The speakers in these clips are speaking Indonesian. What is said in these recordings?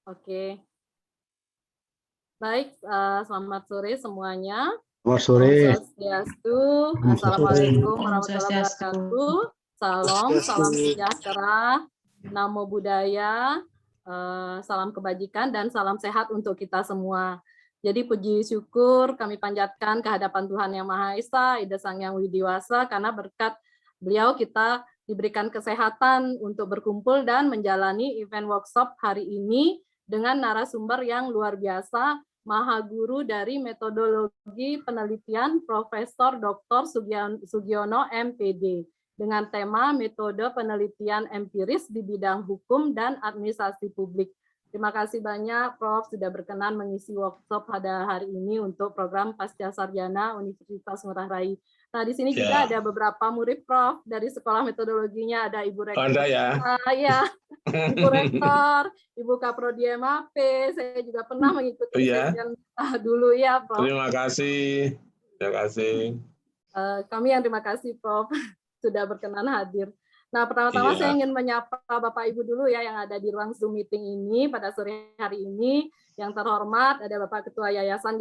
Oke. Baik, selamat sore semuanya. Selamat Om sore. Swastiastu. Assalamualaikum warahmatullahi wabarakatuh. Salam sejahtera, namo buddhaya, salam kebajikan dan salam sehat untuk kita semua. Jadi puji syukur kami panjatkan kehadapan Tuhan Yang Maha Esa, Ida Sang Yang Widiwasa, karena berkat beliau kita diberikan kesehatan untuk berkumpul dan menjalani event workshop hari ini dengan narasumber yang luar biasa, Maha Guru dari Metodologi Penelitian Profesor Dr. Sugiono MPD dengan tema Metode Penelitian Empiris di Bidang Hukum dan Administrasi Publik. Terima kasih banyak Prof. sudah berkenan mengisi workshop pada hari ini untuk program Pasca Sarjana Universitas Ngurah Rai. Nah, di sini juga ada beberapa murid Prof. dari sekolah metodologinya, ada Ibu Rektor. Anda ya? Ya, Ibu Rektor, Ibu Kaprodi MAP, saya juga pernah mengikuti session dulu ya, Prof. Terima kasih. Terima kasih. Kami yang terima kasih, Prof. sudah berkenan hadir. Nah, pertama-tama saya ingin menyapa Bapak Ibu dulu ya yang ada di ruang Zoom meeting ini pada sore hari ini. Yang terhormat ada Bapak Ketua Yayasan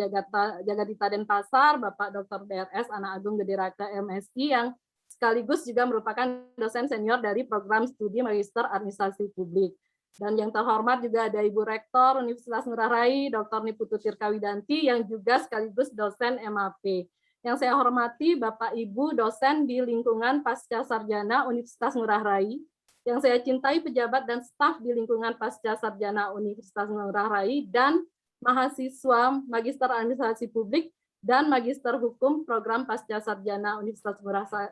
Jagadita Denpasar, Bapak Dr. DRS Anak Agung Gederaka MSI yang sekaligus juga merupakan dosen senior dari program studi Magister Administrasi Publik. Dan yang terhormat juga ada Ibu Rektor Universitas Ngurah Rai, Dr. Niputu Tirkawidanti yang juga sekaligus dosen MAP. Yang saya hormati Bapak Ibu dosen di lingkungan Pasca Sarjana Universitas Ngurah Rai, yang saya cintai pejabat dan staf di lingkungan Pasca Sarjana Universitas Ngurah Rai, dan mahasiswa Magister Administrasi Publik dan Magister Hukum program Pasca Sarjana Universitas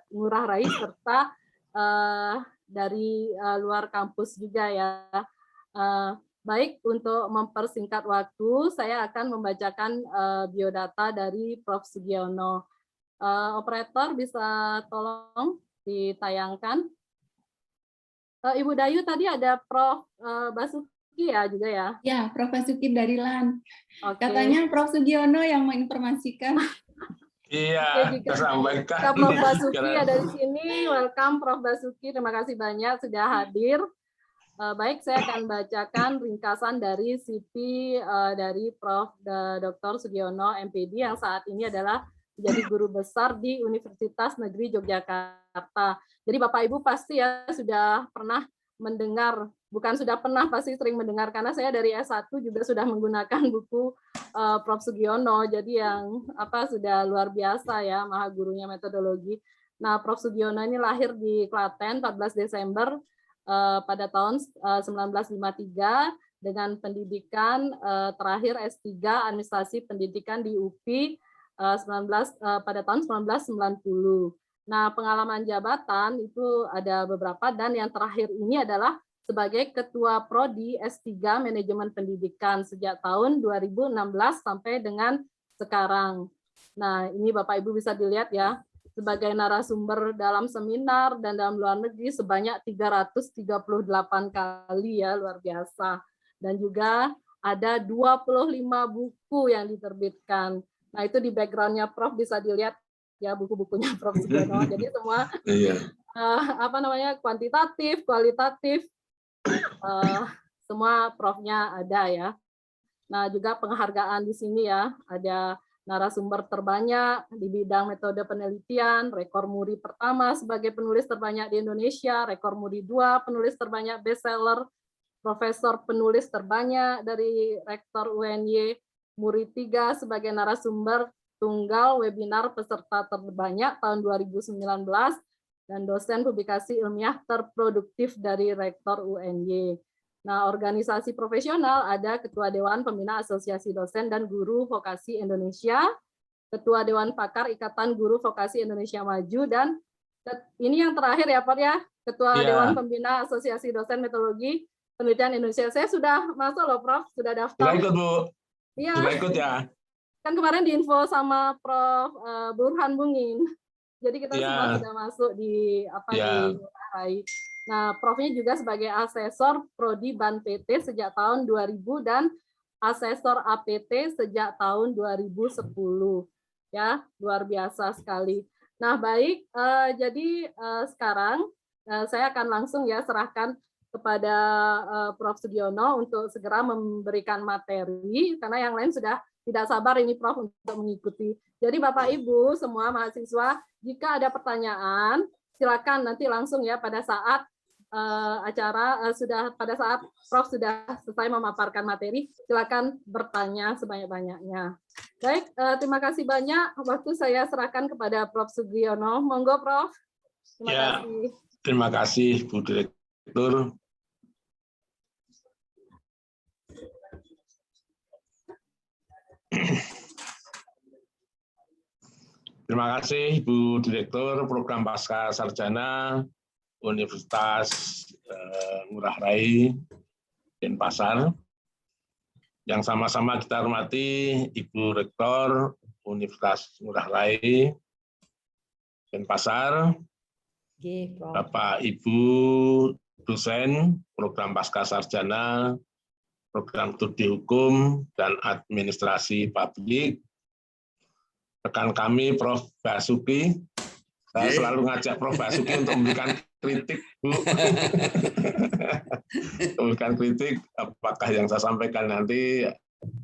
Ngurah Rai, serta dari luar kampus juga ya. Baik, untuk mempersingkat waktu, saya akan membacakan biodata dari Prof. Sugiono. Operator bisa tolong ditayangkan. Ibu Dayu, tadi ada Prof. Basuki ya juga ya? Ya, Prof. Basuki dari LAN. Okay. Katanya Prof. Sugiono yang menginformasikan. Iya, tersampaikan. Prof. Basuki ada di sini. Welcome Prof. Basuki, terima kasih banyak sudah hadir. Baik, saya akan bacakan ringkasan dari CV dari Prof. Dr. Sugiono MPD yang saat ini adalah menjadi guru besar di Universitas Negeri Yogyakarta. Jadi Bapak Ibu pasti ya sudah pernah mendengar, bukan sudah pernah, pasti sering mendengar, karena saya dari S1 juga sudah menggunakan buku Prof. Sugiono, jadi yang sudah luar biasa ya, maha gurunya metodologi. Nah, Prof. Sugiono ini lahir di Klaten 14 Desember pada tahun 1953 dengan pendidikan terakhir S3 Administrasi Pendidikan di UPI pada tahun 1990. Nah, pengalaman jabatan itu ada beberapa, dan yang terakhir ini adalah sebagai Ketua Prodi S3 Manajemen Pendidikan sejak tahun 2016 sampai dengan sekarang. Nah, ini Bapak Ibu bisa dilihat ya, sebagai narasumber dalam seminar dan dalam luar negeri sebanyak 338 kali ya, luar biasa. Dan juga ada 25 buku yang diterbitkan. Nah, itu di background-nya Prof bisa dilihat ya, buku-bukunya Prof Sugiono. Jadi semua kuantitatif, kualitatif, semua Prof-nya ada ya. Nah, juga penghargaan di sini ya, ada narasumber terbanyak di bidang metode penelitian, rekor muri pertama sebagai penulis terbanyak di Indonesia, rekor muri 2, penulis terbanyak bestseller, profesor penulis terbanyak dari Rektor UNY, muri 3 sebagai narasumber tunggal webinar peserta terbanyak tahun 2019, dan dosen publikasi ilmiah terproduktif dari Rektor UNY. Nah, organisasi profesional ada Ketua Dewan Pembina Asosiasi Dosen dan Guru Vokasi Indonesia, Ketua Dewan Pakar Ikatan Guru Vokasi Indonesia Maju, dan ini yang terakhir ya Pak ya, Ketua Dewan Pembina Asosiasi Dosen Metodologi Penelitian Indonesia. Saya sudah masuk loh Prof, sudah daftar. Sudah ikut Bu? Iya. Sudah ikut ya? Kan kemarin diinfo sama Prof. Burhan Bungin. Jadi kita semua sudah masuk di di Rai. Nah, Prof-nya juga sebagai asesor Prodi Ban PT sejak tahun 2000 dan asesor APT sejak tahun 2010. Ya, luar biasa sekali. Nah, baik, jadi sekarang saya akan langsung ya serahkan kepada Prof. Sugiono untuk segera memberikan materi, karena yang lain sudah tidak sabar ini Prof untuk mengikuti. Jadi Bapak Ibu semua mahasiswa, jika ada pertanyaan, silakan nanti langsung ya pada saat pada saat Prof sudah selesai memaparkan materi, silakan bertanya sebanyak-banyaknya. Baik, terima kasih banyak. Waktu saya serahkan kepada Prof. Sugiono. Monggo Prof. Terima kasih. Terima kasih Bu Direktur. Terima kasih Ibu Direktur Program Pasca Sarjana Universitas Ngurah Rai Denpasar. Yang sama-sama kita hormati Ibu Rektor Universitas Ngurah Rai Denpasar, Bapak Ibu dosen Program Pasca Sarjana, Program Studi Hukum dan Administrasi Publik, rekan kami Prof. Basuki. Saya selalu ngajak Prof. Basuki untuk memberikan kritik, Bu. Memberikan kritik apakah yang saya sampaikan nanti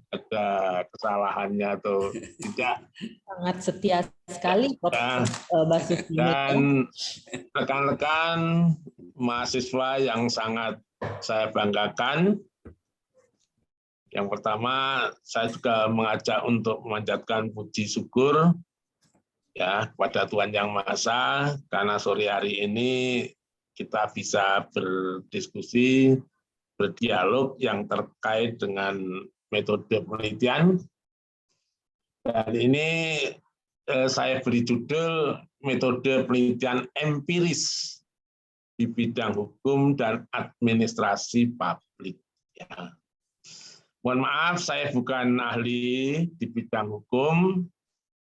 ada kesalahannya atau tidak. Sangat setia sekali Prof. Basuki. Dan rekan-rekan mahasiswa yang sangat saya banggakan. Yang pertama, saya juga mengajak untuk memanjatkan puji syukur ya kepada Tuhan Yang Maha Esa, karena sore hari ini kita bisa berdiskusi, berdialog yang terkait dengan metode penelitian. Dan ini saya beri judul metode penelitian empiris di bidang hukum dan administrasi publik. Ya. Mohon maaf, saya bukan ahli di bidang hukum,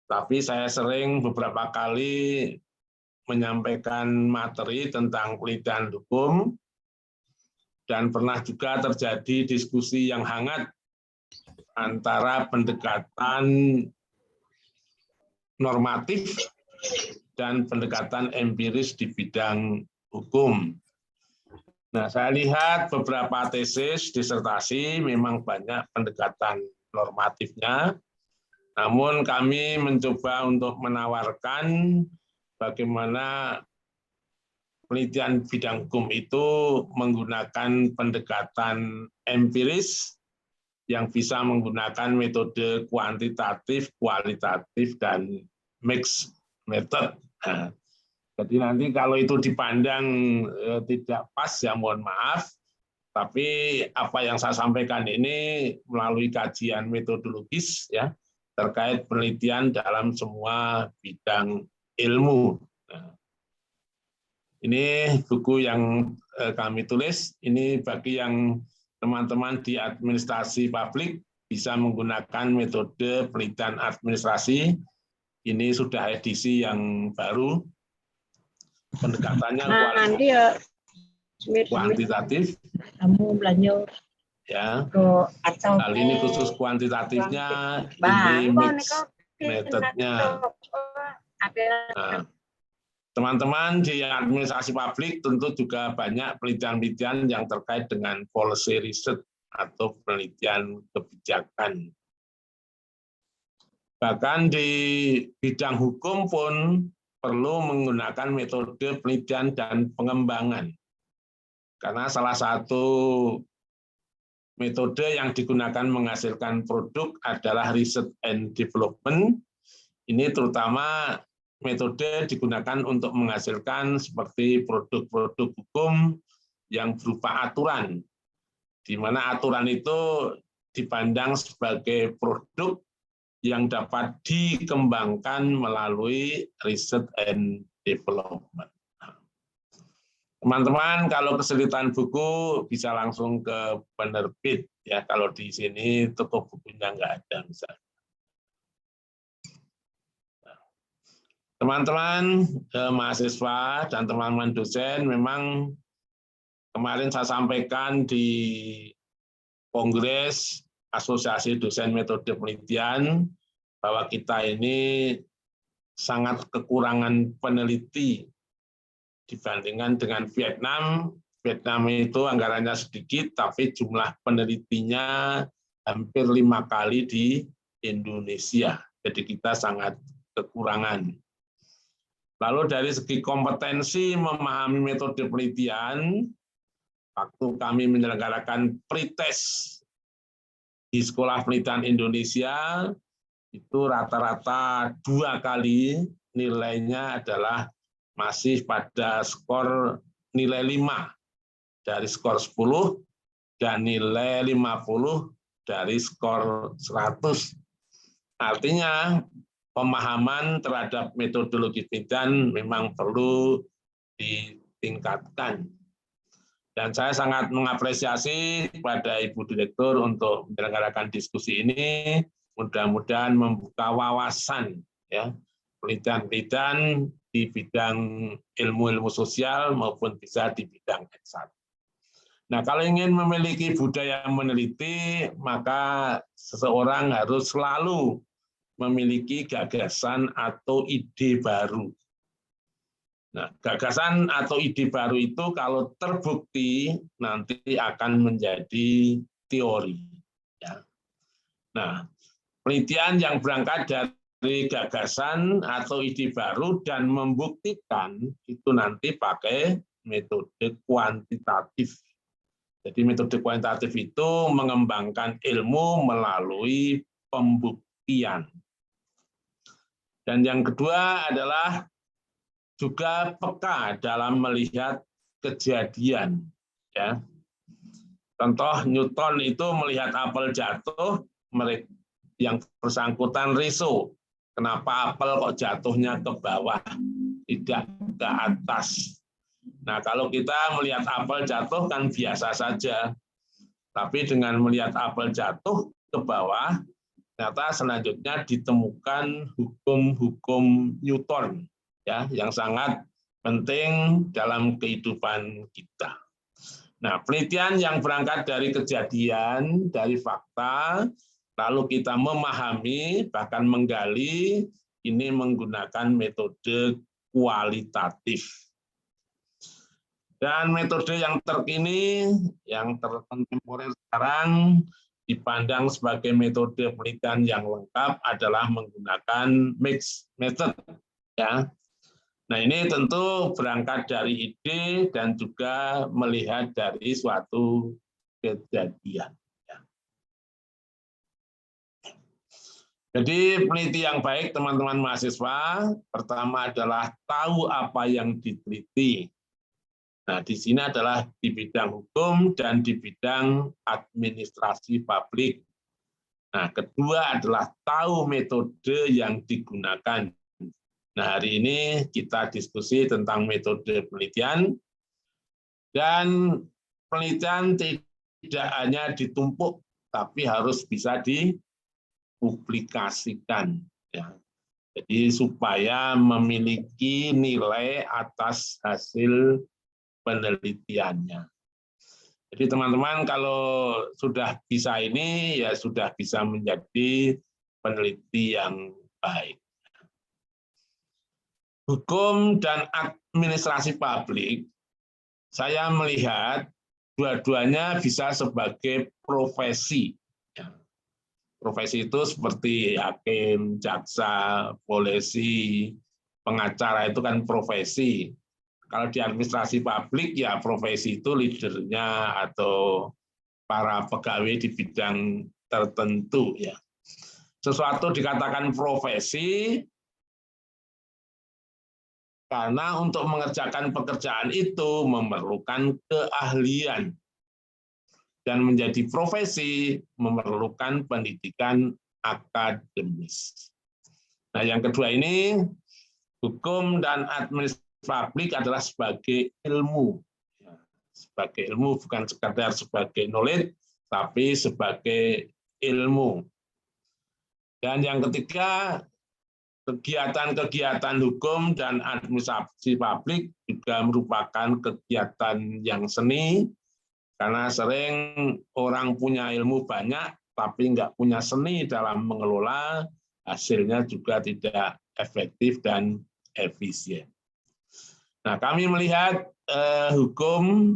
tapi saya sering beberapa kali menyampaikan materi tentang penelitian hukum, dan pernah juga terjadi diskusi yang hangat antara pendekatan normatif dan pendekatan empiris di bidang hukum. Nah, saya lihat beberapa tesis, disertasi memang banyak pendekatan normatifnya, namun kami mencoba untuk menawarkan bagaimana penelitian bidang hukum itu menggunakan pendekatan empiris yang bisa menggunakan metode kuantitatif, kualitatif, dan mixed method. Nah, jadi nanti kalau itu dipandang tidak pas, ya mohon maaf, tapi apa yang saya sampaikan ini melalui kajian metodologis ya terkait penelitian dalam semua bidang ilmu. Nah, ini buku yang kami tulis, ini bagi yang teman-teman di administrasi publik bisa menggunakan metode penelitian administrasi. Ini sudah edisi yang baru. Pendekatannya kuantitatif. Kamu belajar. Ya. Kali ini khusus kuantitatifnya, ini mix metodenya. Nah, teman-teman di administrasi publik tentu juga banyak penelitian-penelitian yang terkait dengan policy research atau penelitian kebijakan. Bahkan di bidang hukum pun perlu menggunakan metode penelitian dan pengembangan. Karena salah satu metode yang digunakan menghasilkan produk adalah research and development. Ini terutama metode digunakan untuk menghasilkan seperti produk-produk hukum yang berupa aturan, di mana aturan itu dipandang sebagai produk yang dapat dikembangkan melalui research and development. Teman-teman, kalau kesulitan buku bisa langsung ke penerbit ya. Kalau di sini toko bukunya nggak ada misalnya. Teman-teman mahasiswa dan teman-teman dosen, memang kemarin saya sampaikan di Kongres Asosiasi Dosen Metode Penelitian bahwa kita ini sangat kekurangan peneliti dibandingkan dengan Vietnam Vietnam itu anggarannya sedikit, tapi jumlah penelitinya hampir 5 kali di Indonesia. Jadi kita sangat kekurangan. Lalu dari segi kompetensi memahami metode penelitian, waktu kami menyelenggarakan pretest di Sekolah Penelitian Indonesia, itu rata-rata 2 kali nilainya adalah masih pada skor nilai 5 dari skor 10 dan nilai 50 dari skor 100. Artinya pemahaman terhadap metodologi penelitian memang perlu ditingkatkan. Dan saya sangat mengapresiasi kepada Ibu Direktur untuk menyelenggarakan diskusi ini. Mudah-mudahan membuka wawasan ya penelitian-penelitian di bidang ilmu-ilmu sosial maupun bisa di bidang S1. Nah, kalau ingin memiliki budaya meneliti, maka seseorang harus selalu memiliki gagasan atau ide baru. Nah, gagasan atau ide baru itu kalau terbukti nanti akan menjadi teori. Ya. Nah, penelitian yang berangkat dari gagasan atau ide baru dan membuktikan itu nanti pakai metode kuantitatif. Jadi metode kuantitatif itu mengembangkan ilmu melalui pembuktian. Dan yang kedua adalah juga peka dalam melihat kejadian. Ya. Contoh Newton itu melihat apel jatuh, yang bersangkutan risau. Kenapa apel kok jatuhnya ke bawah, tidak ke atas? Nah, kalau kita melihat apel jatuh kan biasa saja. Tapi dengan melihat apel jatuh ke bawah, ternyata selanjutnya ditemukan hukum-hukum Newton ya yang sangat penting dalam kehidupan kita. Nah, penelitian yang berangkat dari kejadian, dari fakta, lalu kita memahami, bahkan menggali, ini menggunakan metode kualitatif. Dan metode yang terkini, yang terkontemporer sekarang, dipandang sebagai metode penelitian yang lengkap adalah menggunakan mixed method. Ya. Nah, ini tentu berangkat dari ide dan juga melihat dari suatu kejadian. Jadi peneliti yang baik, teman-teman mahasiswa, pertama adalah tahu apa yang diteliti. Nah, di sini adalah di bidang hukum dan di bidang administrasi publik. Nah, kedua adalah tahu metode yang digunakan. Nah, hari ini kita diskusi tentang metode penelitian, dan penelitian tidak hanya ditumpuk, tapi harus bisa dipublikasikan. Ya. Jadi supaya memiliki nilai atas hasil penelitiannya. Jadi teman-teman kalau sudah bisa ini, ya sudah bisa menjadi peneliti yang baik. Hukum dan administrasi publik, saya melihat dua-duanya bisa sebagai profesi. Profesi itu seperti hakim, jaksa, polisi, pengacara itu kan profesi. Kalau di administrasi publik ya profesi itu leadernya atau para pegawai di bidang tertentu ya. Sesuatu dikatakan profesi karena untuk mengerjakan pekerjaan itu memerlukan keahlian. Dan menjadi profesi memerlukan pendidikan akademis. Nah, yang kedua ini, hukum dan administrasi publik adalah sebagai ilmu. Sebagai ilmu, bukan sekadar sebagai knowledge, tapi sebagai ilmu. Dan yang ketiga, kegiatan-kegiatan hukum dan administrasi publik juga merupakan kegiatan yang seni, karena sering orang punya ilmu banyak, tapi nggak punya seni dalam mengelola, hasilnya juga tidak efektif dan efisien. Nah, kami melihat hukum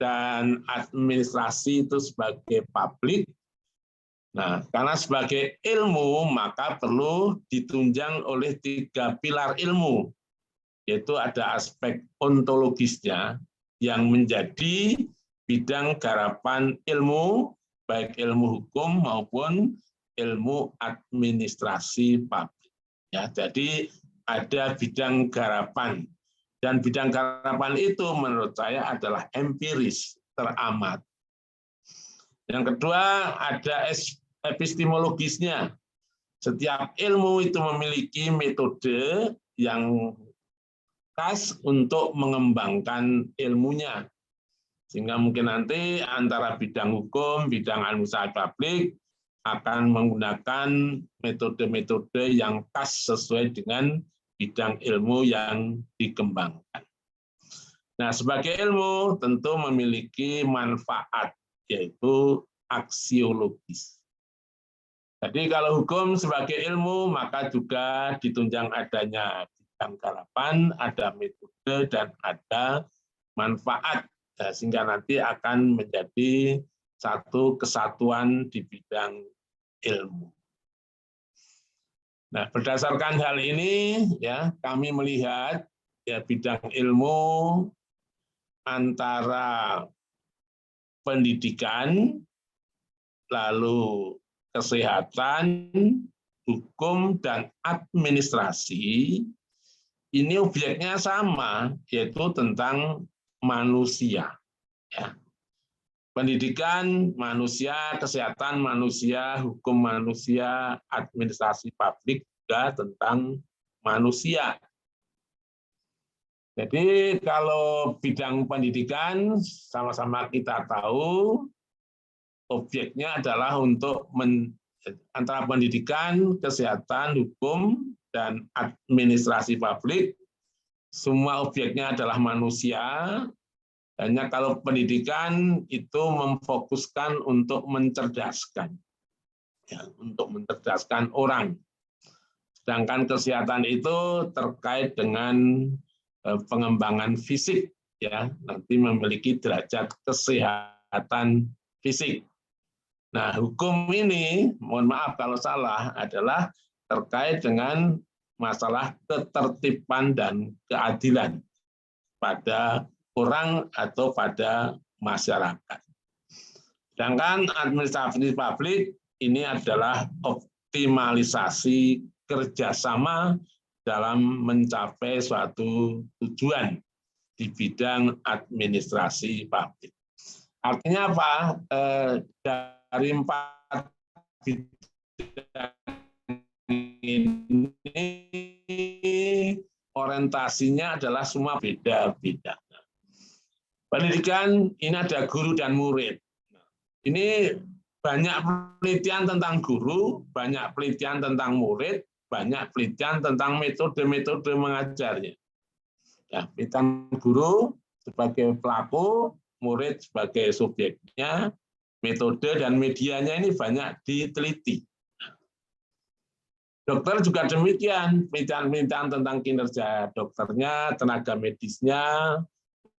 dan administrasi itu sebagai publik. Nah, karena sebagai ilmu, maka perlu ditunjang oleh 3 pilar ilmu, yaitu ada aspek ontologisnya yang menjadi bidang garapan ilmu, baik ilmu hukum maupun ilmu administrasi publik. Ya, jadi ada bidang garapan, dan bidang garapan itu menurut saya adalah empiris, teramat. Yang kedua ada epistemologisnya. Setiap ilmu itu memiliki metode yang khas untuk mengembangkan ilmunya. Sehingga mungkin nanti antara bidang hukum, bidang administrasi publik akan menggunakan metode-metode yang khas sesuai dengan bidang ilmu yang dikembangkan. Nah, sebagai ilmu tentu memiliki manfaat, yaitu aksiologis. Jadi kalau hukum sebagai ilmu, maka juga ditunjang adanya bidang garapan, ada metode, dan ada manfaat, sehingga nanti akan menjadi satu kesatuan di bidang ilmu. Nah, berdasarkan hal ini, ya kami melihat ya bidang ilmu antara pendidikan, lalu kesehatan, hukum, dan administrasi, ini objeknya sama, yaitu tentang manusia. Ya. Pendidikan manusia, kesehatan manusia, hukum manusia, administrasi publik juga tentang manusia. Jadi kalau bidang pendidikan sama-sama kita tahu objeknya adalah untuk antara pendidikan, kesehatan, hukum, dan administrasi publik, semua objeknya adalah manusia. Hanya kalau pendidikan itu memfokuskan untuk mencerdaskan, ya, untuk mencerdaskan orang. Sedangkan kesehatan itu terkait dengan pengembangan fisik, ya, nanti memiliki derajat kesehatan fisik. Nah, hukum ini, mohon maaf kalau salah, adalah terkait dengan masalah ketertiban dan keadilan pada orang atau pada masyarakat. Sedangkan administrasi publik ini adalah optimalisasi kerjasama dalam mencapai suatu tujuan di bidang administrasi publik. Artinya apa? Dari 4 bidang ini orientasinya adalah semua beda-beda. Pendidikan ini ada guru dan murid. Ini banyak penelitian tentang guru, banyak penelitian tentang murid, banyak penelitian tentang metode-metode mengajarnya. Ya, penelitian guru sebagai pelaku, murid sebagai subjeknya, metode dan medianya ini banyak diteliti. Dokter juga demikian, penelitian tentang kinerja dokternya, tenaga medisnya,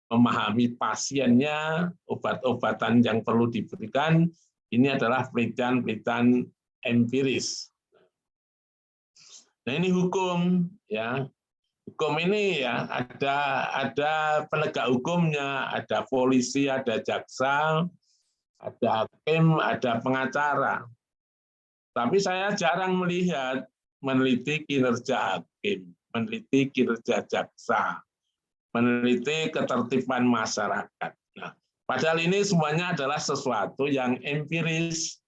memahami pasiennya, obat-obatan yang perlu diberikan, ini adalah penelitian-penelitian empiris. Nah, ini hukum, ya. Hukum ini ya ada penegak hukumnya, ada polisi, ada jaksa, ada hakim, ada pengacara. Tapi saya jarang melihat meneliti kinerja hakim, meneliti kinerja jaksa, meneliti ketertiban masyarakat. Nah, padahal ini semuanya adalah sesuatu yang empiris,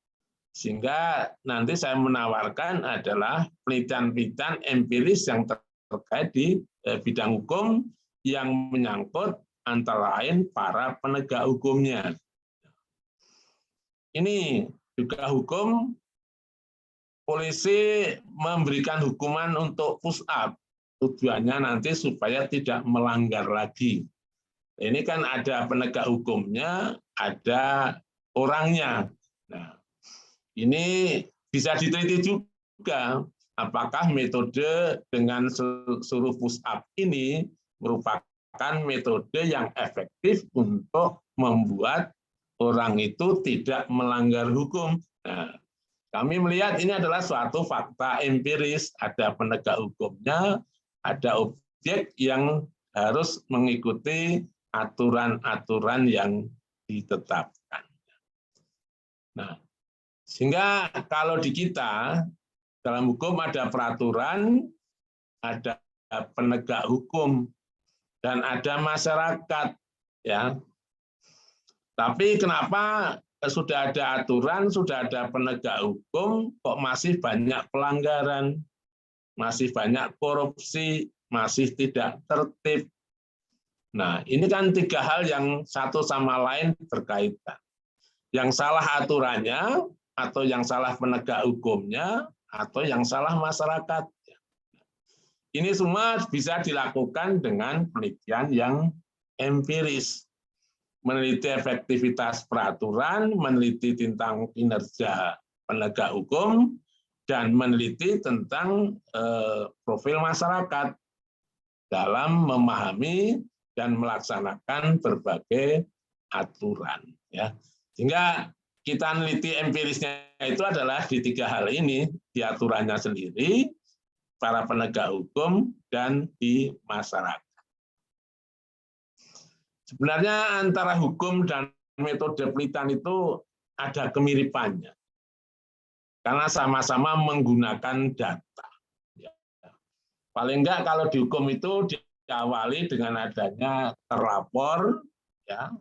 sehingga nanti saya menawarkan adalah penelitian-penelitian empiris yang terkait di bidang hukum yang menyangkut antara lain para penegak hukumnya. Ini juga hukum, polisi memberikan hukuman untuk push up. Tujuannya nanti supaya tidak melanggar lagi. Ini kan ada penegak hukumnya, ada orangnya. Nah, ini bisa diteliti juga apakah metode dengan suruh push up ini merupakan metode yang efektif untuk membuat orang itu tidak melanggar hukum. Nah, kami melihat ini adalah suatu fakta empiris, ada penegak hukumnya, ada objek yang harus mengikuti aturan-aturan yang ditetapkan. Nah, sehingga kalau di kita, dalam hukum ada peraturan, ada penegak hukum, dan ada masyarakat. Ya. Tapi kenapa sudah ada aturan, sudah ada penegak hukum, kok masih banyak pelanggaran, masih banyak korupsi, masih tidak tertib. Nah, ini kan tiga hal yang satu sama lain berkaitan. Yang salah aturannya, atau yang salah penegak hukumnya, atau yang salah masyarakat. Ini semua bisa dilakukan dengan penelitian yang empiris. Meneliti efektivitas peraturan, meneliti tentang kinerja penegak hukum, dan meneliti tentang profil masyarakat dalam memahami dan melaksanakan berbagai aturan. Ya. Sehingga kita meneliti empirisnya itu adalah di tiga hal ini, di aturannya sendiri, para penegak hukum, dan di masyarakat. Sebenarnya antara hukum dan metode penelitian itu ada kemiripannya. Karena sama-sama menggunakan data. Paling enggak kalau di hukum itu diawali dengan adanya terlapor, ya.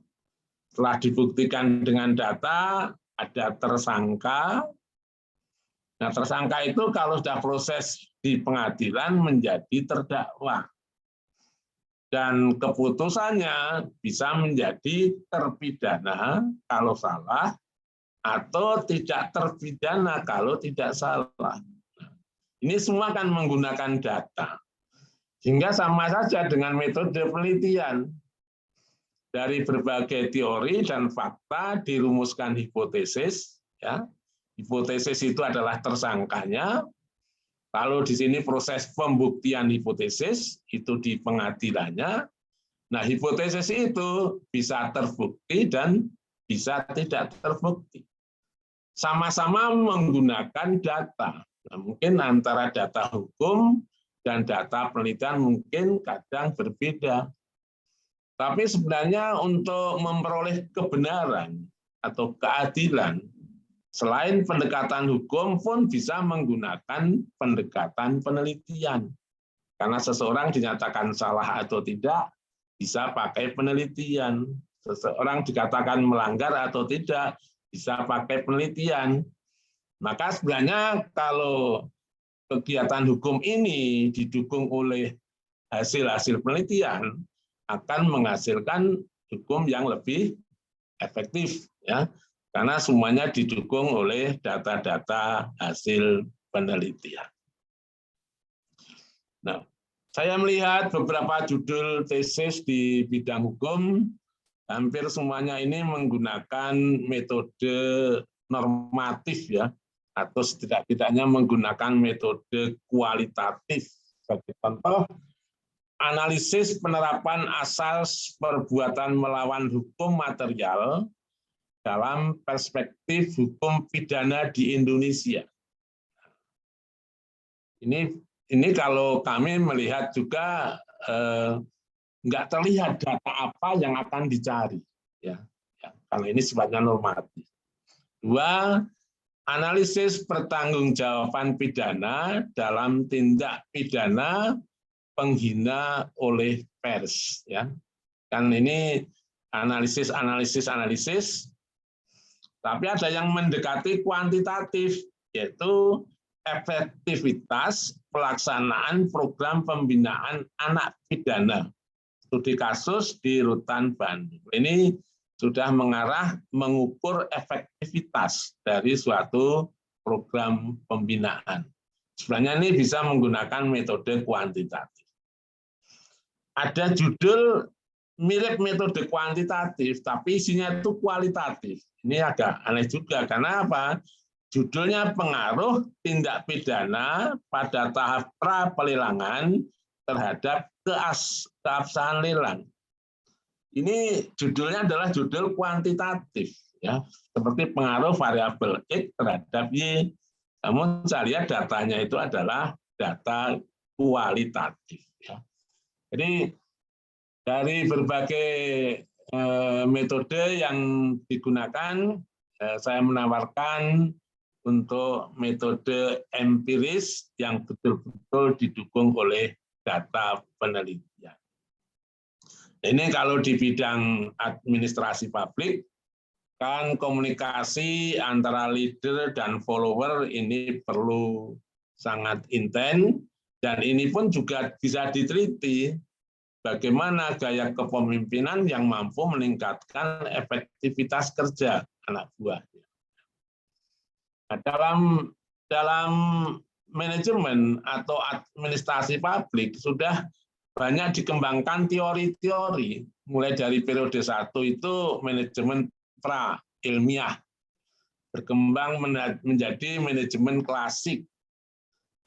Setelah dibuktikan dengan data, ada tersangka. Nah, tersangka itu kalau sudah proses di pengadilan menjadi terdakwa. Dan keputusannya bisa menjadi terpidana kalau salah, atau tidak terpidana kalau tidak salah. Ini semua kan menggunakan data. Sehingga sama saja dengan metode penelitian. Dari berbagai teori dan fakta dirumuskan hipotesis. Ya. Hipotesis itu adalah tersangkanya. Kalau di sini proses pembuktian hipotesis, itu di pengadilannya. Nah, hipotesis itu bisa terbukti dan bisa tidak terbukti. Sama-sama menggunakan data. Nah, mungkin antara data hukum dan data penelitian mungkin kadang berbeda. Tapi sebenarnya untuk memperoleh kebenaran atau keadilan, selain pendekatan hukum pun bisa menggunakan pendekatan penelitian. Karena seseorang dinyatakan salah atau tidak, bisa pakai penelitian. Seseorang dikatakan melanggar atau tidak, bisa pakai penelitian. Maka sebenarnya kalau kegiatan hukum ini didukung oleh hasil-hasil penelitian, akan menghasilkan hukum yang lebih efektif, ya, karena semuanya didukung oleh data-data hasil penelitian. Nah, saya melihat beberapa judul tesis di bidang hukum, hampir semuanya ini menggunakan metode normatif, ya, atau setidak-tidaknya menggunakan metode kualitatif. Sebagai contoh, analisis penerapan asas perbuatan melawan hukum material dalam perspektif hukum pidana di Indonesia. Ini kalau kami melihat juga nggak terlihat data apa yang akan dicari, ya, karena ini sifatnya normatif. Dua, analisis pertanggungjawaban pidana dalam tindak pidana penghina oleh pers, ya. Kan ini analisis. Tapi ada yang mendekati kuantitatif, yaitu efektivitas pelaksanaan program pembinaan anak pidana. Studi kasus di Rutan Bandung. Ini sudah mengarah mengukur efektivitas dari suatu program pembinaan. Sebenarnya ini bisa menggunakan metode kuantitatif. Ada judul mirip metode kuantitatif, tapi isinya itu kualitatif. Ini agak aneh juga, karena apa? Judulnya pengaruh tindak pidana pada tahap pra-pelelangan terhadap keabsahan lelang. Ini judulnya adalah judul kuantitatif, ya, seperti pengaruh variabel X terhadap Y. Namun saya lihat datanya itu adalah data kualitatif. Ya. Jadi dari berbagai metode yang digunakan, saya menawarkan untuk metode empiris yang betul-betul didukung oleh data penelitian. Ini kalau di bidang administrasi publik, kan komunikasi antara leader dan follower ini perlu sangat intens, dan ini pun juga bisa diteliti bagaimana gaya kepemimpinan yang mampu meningkatkan efektivitas kerja anak buah. Nah, dalam manajemen atau administrasi publik sudah banyak dikembangkan teori-teori, mulai dari periode 1 itu manajemen pra ilmiah, berkembang menjadi manajemen klasik,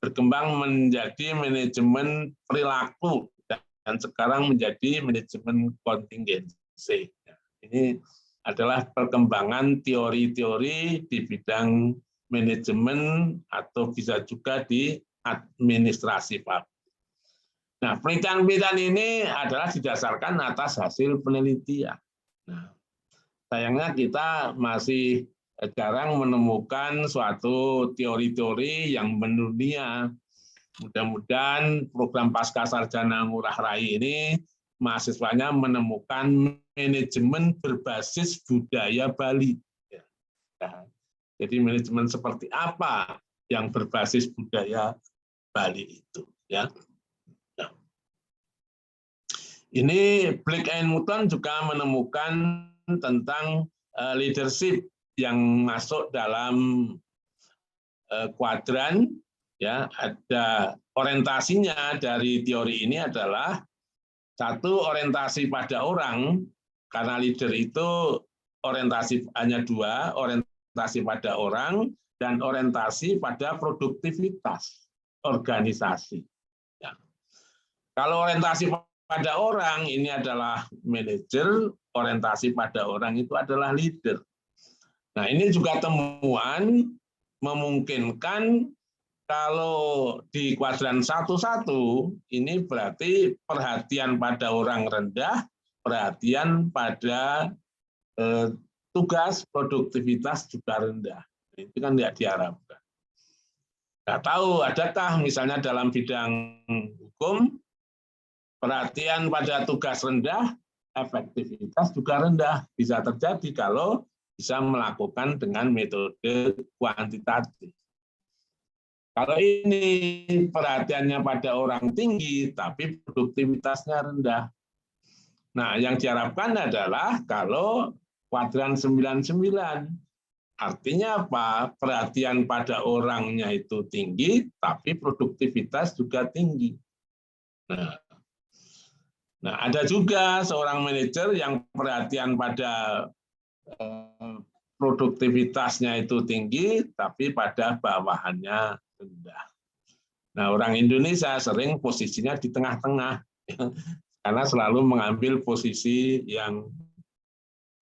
berkembang menjadi manajemen perilaku, dan sekarang menjadi manajemen kontingensi. Ini adalah perkembangan teori-teori di bidang manajemen atau bisa juga di administrasi publik. Nah, penelitian-penelitian ini adalah didasarkan atas hasil penelitian. Nah, sayangnya kita masih jarang menemukan suatu teori-teori yang mendunia. Mudah-mudahan program Pasca Sarjana Ngurah Rai ini mahasiswanya menemukan manajemen berbasis budaya Bali. Jadi manajemen seperti apa yang berbasis budaya Bali itu, ya. Nah, ini Blake and Mouton juga menemukan tentang leadership yang masuk dalam kuadran, ya. Ada orientasinya dari teori ini adalah satu, orientasi pada orang, karena leader itu orientasi hanya dua, orientasi pada orang dan orientasi pada produktivitas organisasi. Ya. Kalau orientasi pada orang ini adalah manajer, orientasi pada orang itu adalah leader. Nah, ini juga temuan memungkinkan kalau di kuadran 1-1 ini berarti perhatian pada orang rendah, perhatian pada tugas, produktivitas juga rendah. Itu kan tidak diharapkan. Nggak tahu, adakah misalnya dalam bidang hukum, perhatian pada tugas rendah, efektivitas juga rendah. Bisa terjadi kalau bisa melakukan dengan metode kuantitatif. Kalau ini perhatiannya pada orang tinggi, tapi produktivitasnya rendah. Nah, yang diharapkan adalah kalau kuadran 99. Artinya apa? Perhatian pada orangnya itu tinggi, tapi produktivitas juga tinggi. Nah, ada juga seorang manajer yang perhatian pada produktivitasnya itu tinggi, tapi pada bawahannya rendah. Nah, orang Indonesia sering posisinya di tengah-tengah, karena selalu mengambil posisi yang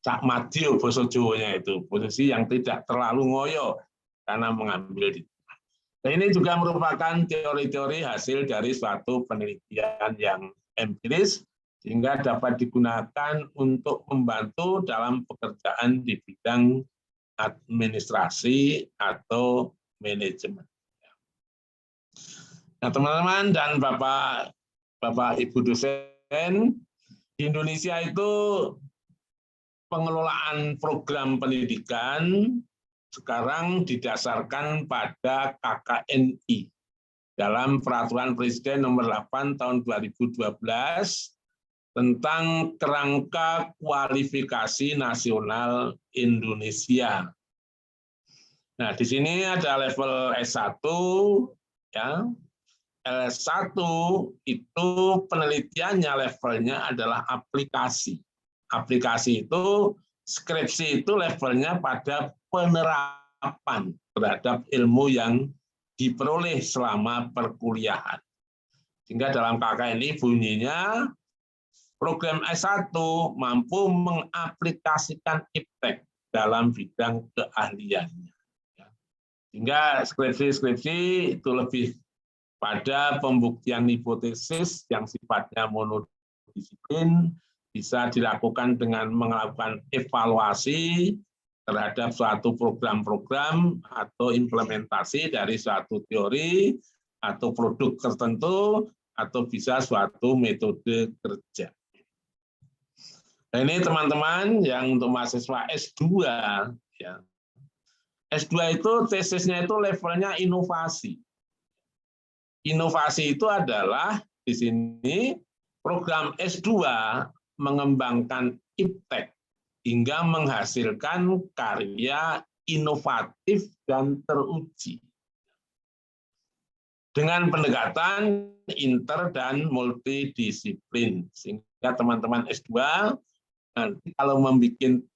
cak madio basa Jawanya itu, posisi yang tidak terlalu ngoyo karena mengambil di tengah. Nah, ini juga merupakan teori-teori hasil dari suatu penelitian yang empiris sehingga dapat digunakan untuk membantu dalam pekerjaan di bidang administrasi atau manajemen. Nah, teman-teman dan Bapak Ibu dosen, di Indonesia itu pengelolaan program pendidikan sekarang didasarkan pada KKNI dalam Peraturan Presiden Nomor 8 Tahun 2012 tentang Kerangka Kualifikasi Nasional Indonesia. Nah, di sini ada level S1, ya. L1 itu penelitiannya levelnya adalah aplikasi. Aplikasi itu, skripsi itu levelnya pada penerapan terhadap ilmu yang diperoleh selama perkuliahan. Sehingga dalam KKNI bunyinya program S1 mampu mengaplikasikan iptek dalam bidang keahliannya. Sehingga skripsi-skripsi itu lebih pada pembuktian hipotesis yang sifatnya monodisiplin, bisa dilakukan dengan melakukan evaluasi terhadap suatu program-program atau implementasi dari suatu teori atau produk tertentu atau bisa suatu metode kerja. Nah, ini teman-teman yang untuk mahasiswa S2, ya. S2 itu tesisnya itu levelnya inovasi. Inovasi itu adalah di sini program S2 mengembangkan iptek hingga menghasilkan karya inovatif dan teruji dengan pendekatan inter dan multidisiplin, sehingga teman-teman S2 nanti kalau membuat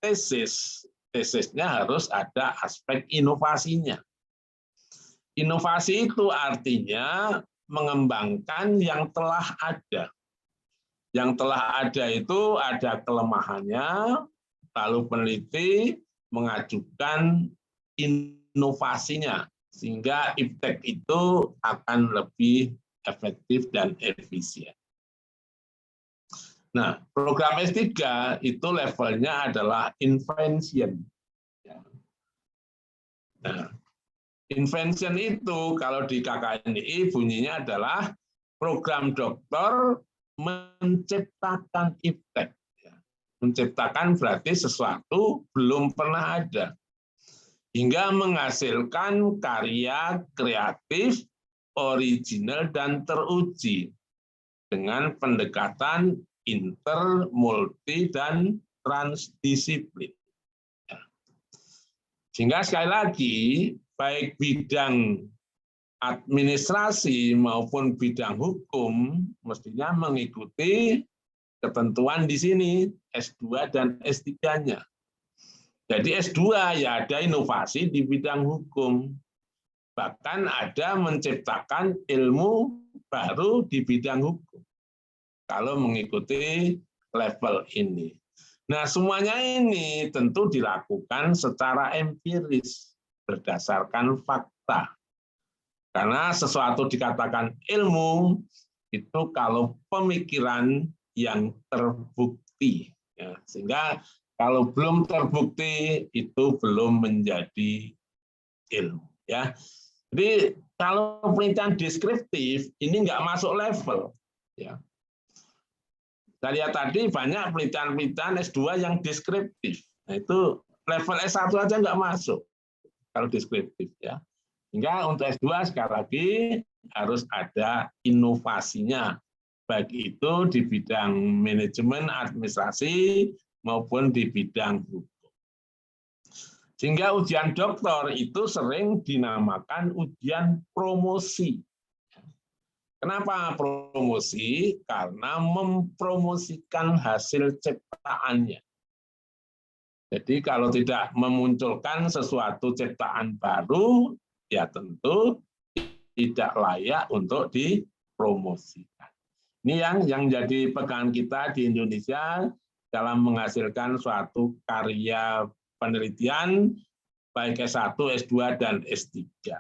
tesisnya harus ada aspek inovasinya. Inovasi itu artinya mengembangkan yang telah ada. Yang telah ada itu ada kelemahannya, lalu peneliti mengajukan inovasinya, sehingga iptek itu akan lebih efektif dan efisien. Nah, program S3 itu levelnya adalah invention. Nah, invention itu kalau di KKNI bunyinya adalah program doktor menciptakan iptek. Menciptakan berarti sesuatu belum pernah ada. Hingga menghasilkan karya kreatif, original, dan teruji dengan pendekatan inter, multi, dan transdisiplin. Sehingga sekali lagi, baik bidang administrasi maupun bidang hukum mestinya mengikuti ketentuan di sini, S2 dan S3-nya. Jadi S2 ya ada inovasi di bidang hukum. Bahkan ada menciptakan ilmu baru di bidang hukum. Kalau mengikuti level ini. Nah, semuanya ini tentu dilakukan secara empiris, berdasarkan fakta. Karena sesuatu dikatakan ilmu, itu kalau pemikiran yang terbukti. Ya, sehingga kalau belum terbukti, itu belum menjadi ilmu. Ya. Jadi kalau penelitian deskriptif, ini nggak masuk level. Ya. Saya lihat tadi banyak penelitian-penelitian S2 yang deskriptif. Nah, itu level S1 aja nggak masuk kalau deskriptif. Ya. Hingga untuk S2 sekali lagi harus ada inovasinya, baik itu di bidang manajemen administrasi maupun di bidang hukum. Sehingga ujian doktor itu sering dinamakan ujian promosi. Kenapa promosi? Karena mempromosikan hasil ciptaannya. Jadi kalau tidak memunculkan sesuatu ciptaan baru, ya tentu tidak layak untuk dipromosikan. Ini yang jadi pegangan kita di Indonesia dalam menghasilkan suatu karya penelitian baik S1, S2, dan S3.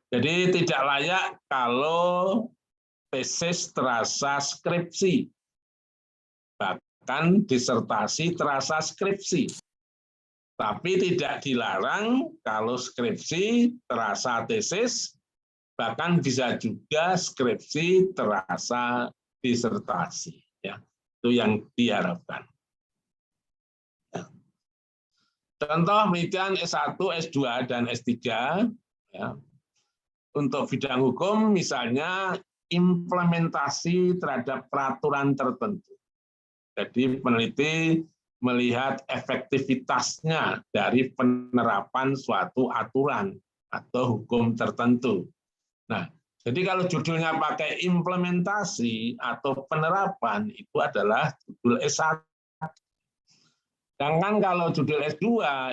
Jadi tidak layak kalau tesis terasa skripsi, bahkan disertasi terasa skripsi. Tapi tidak dilarang kalau skripsi terasa tesis, bahkan bisa juga skripsi terasa disertasi. Ya, itu yang diharapkan. Ya. Contoh penelitian S1, S2, dan S3. Ya. Untuk bidang hukum, misalnya implementasi terhadap peraturan tertentu. Jadi peneliti melihat efektivitasnya dari penerapan suatu aturan atau hukum tertentu. Nah, jadi kalau judulnya pakai implementasi atau penerapan, itu adalah judul S1. Sedangkan kalau judul S2,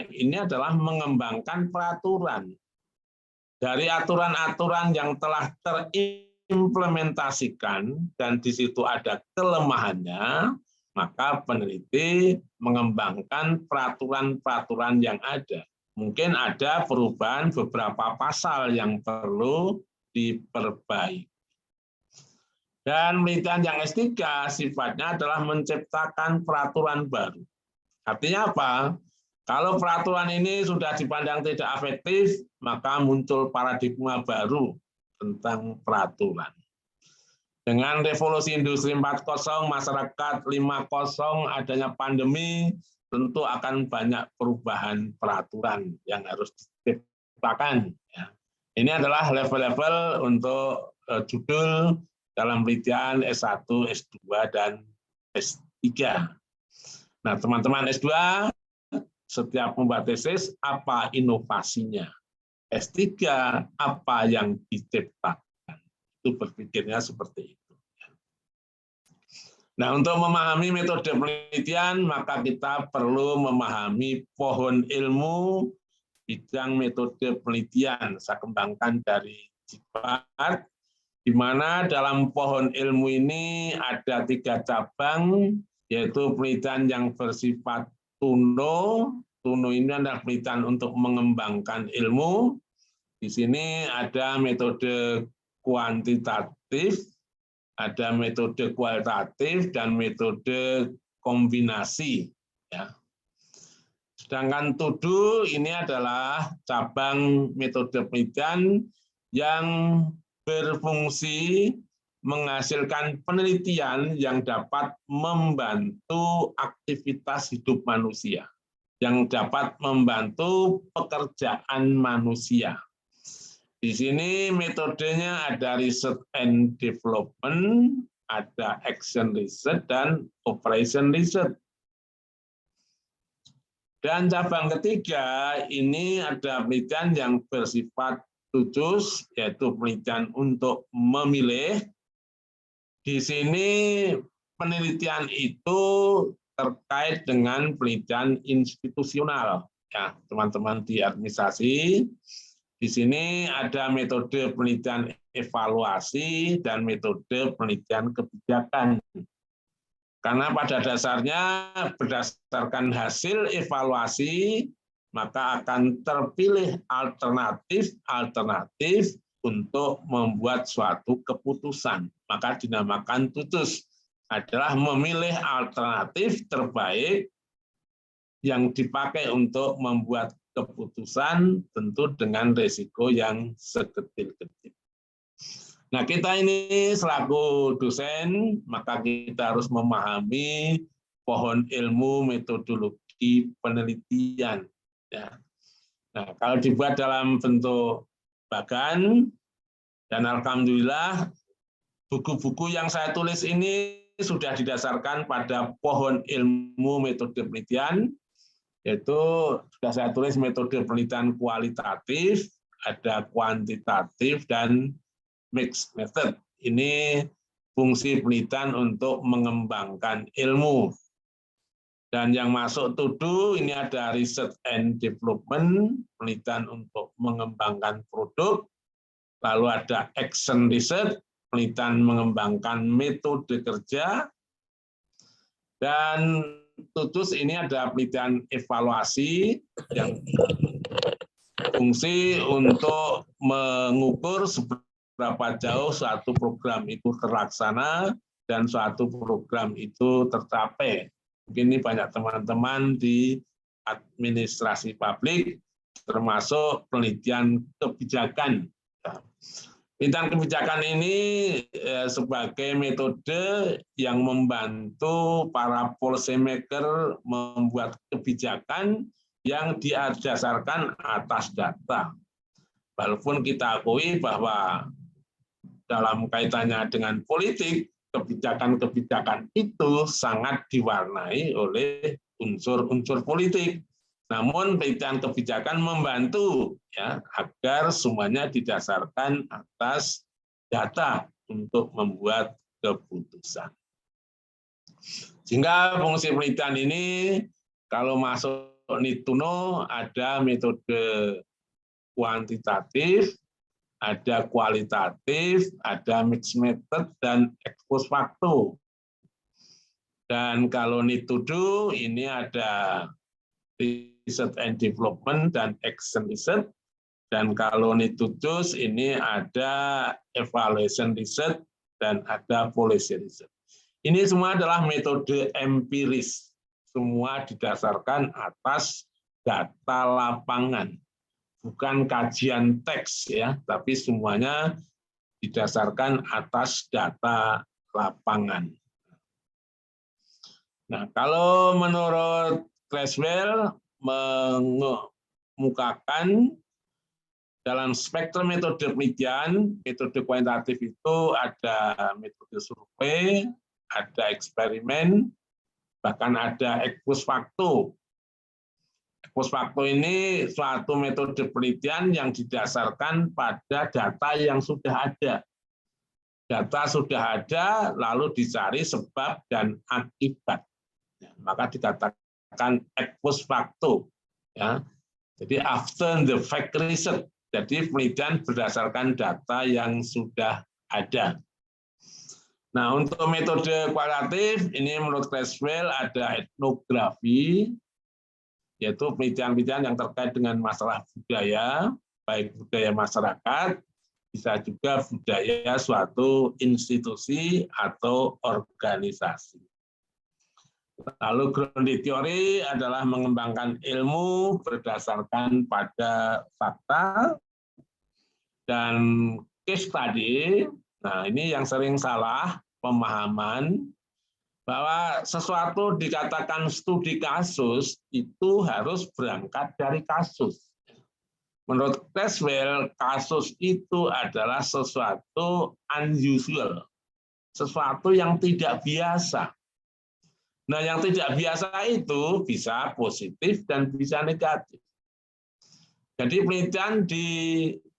ini adalah mengembangkan peraturan. Dari aturan-aturan yang telah terimplementasi diimplementasikan dan di situ ada kelemahannya, maka peneliti mengembangkan peraturan-peraturan yang ada. Mungkin ada perubahan beberapa pasal yang perlu diperbaiki. Dan penelitian yang S3 sifatnya adalah menciptakan peraturan baru. Artinya apa? Kalau peraturan ini sudah dipandang tidak efektif, maka muncul paradigma baru tentang peraturan. Dengan revolusi industri 4.0, masyarakat 5.0, adanya pandemi, tentu akan banyak perubahan peraturan yang harus diciptakan. Ini adalah level-level untuk judul dalam penelitian S1, S2, dan S3. Nah, teman-teman S2, setiap membuat tesis, apa inovasinya? S3, apa yang diciptakan? Itu berpikirnya seperti itu. Nah, untuk memahami metode penelitian, maka kita perlu memahami pohon ilmu bidang metode penelitian. Saya kembangkan dari Jipart, di mana dalam pohon ilmu ini ada 3 cabang, yaitu penelitian yang bersifat tuno. Tuno ini adalah penelitian untuk mengembangkan ilmu. Di sini ada metode kuantitatif, ada metode kualitatif, dan metode kombinasi. Ya. Sedangkan tudu ini adalah cabang metode penelitian yang berfungsi menghasilkan penelitian yang dapat membantu aktivitas hidup manusia, yang dapat membantu pekerjaan manusia. Di sini metodenya ada research and development, ada action research, dan operation research. Dan cabang ketiga ini ada penelitian yang bersifat tutus, yaitu penelitian untuk memilih. Di sini penelitian itu terkait dengan penelitian institusional. Ya, teman-teman di administrasi, di sini ada metode penelitian evaluasi dan metode penelitian kebijakan. Karena pada dasarnya berdasarkan hasil evaluasi, maka akan terpilih alternatif untuk membuat suatu keputusan. Maka dinamakan tutus, adalah memilih alternatif terbaik yang dipakai untuk membuat keputusan, tentu dengan risiko yang sekecil-kecil. Nah, kita ini selaku dosen, maka kita harus memahami pohon ilmu metodologi penelitian. Ya. Nah, kalau dibuat dalam bentuk bagan, dan alhamdulillah buku-buku yang saya tulis ini sudah didasarkan pada pohon ilmu metode penelitian, yaitu sudah saya tulis metode penelitian kualitatif, ada kuantitatif, dan mixed method. Ini fungsi penelitian untuk mengembangkan ilmu. Dan yang masuk tudu ini ada research and development, penelitian untuk mengembangkan produk. Lalu ada action research, penelitian mengembangkan metode kerja. Dan tutus ini ada penelitian evaluasi yang fungsi untuk mengukur seberapa jauh suatu program itu terlaksana dan suatu program itu tercapai. Mungkin ini banyak teman-teman di administrasi publik, termasuk penelitian kebijakan. Penelitian kebijakan ini sebagai metode yang membantu para policy maker membuat kebijakan yang didasarkan atas data. Walaupun kita akui bahwa dalam kaitannya dengan politik, kebijakan-kebijakan itu sangat diwarnai oleh unsur-unsur politik. Namun penelitian kebijakan membantu ya agar semuanya didasarkan atas data untuk membuat keputusan. Sehingga fungsi penelitian ini kalau masuk Nituno ada metode kuantitatif, ada kualitatif, ada mixed method, dan ex post facto. Dan kalau need to do, ini ada research and development dan action research. Dan kalau need to choose, ini ada evaluation research dan ada policy research. Ini semua adalah metode empiris. Semua didasarkan atas data lapangan. Bukan kajian teks ya, tapi semuanya didasarkan atas data lapangan. Nah, kalau menurut Creswell mengemukakan dalam spektrum metode penelitian, metode kuantitatif itu ada metode survei, ada eksperimen, bahkan ada ex post facto. Ex post facto ini suatu metode penelitian yang didasarkan pada data yang sudah ada. Data sudah ada, lalu dicari sebab dan akibat. Maka dikatakan ex post facto. Ya. Jadi after the fact research. Jadi penelitian berdasarkan data yang sudah ada. Nah, untuk metode kualitatif, ini menurut Creswell ada etnografi, yaitu penelitian-penelitian yang terkait dengan masalah budaya, baik budaya masyarakat, bisa juga budaya suatu institusi atau organisasi. Lalu grounded theory adalah mengembangkan ilmu berdasarkan pada fakta dan case study. Nah, ini yang sering salah pemahaman bahwa sesuatu dikatakan studi kasus itu harus berangkat dari kasus. Menurut Creswell, kasus itu adalah sesuatu unusual, sesuatu yang tidak biasa. Nah, yang tidak biasa itu bisa positif dan bisa negatif. Jadi penelitian di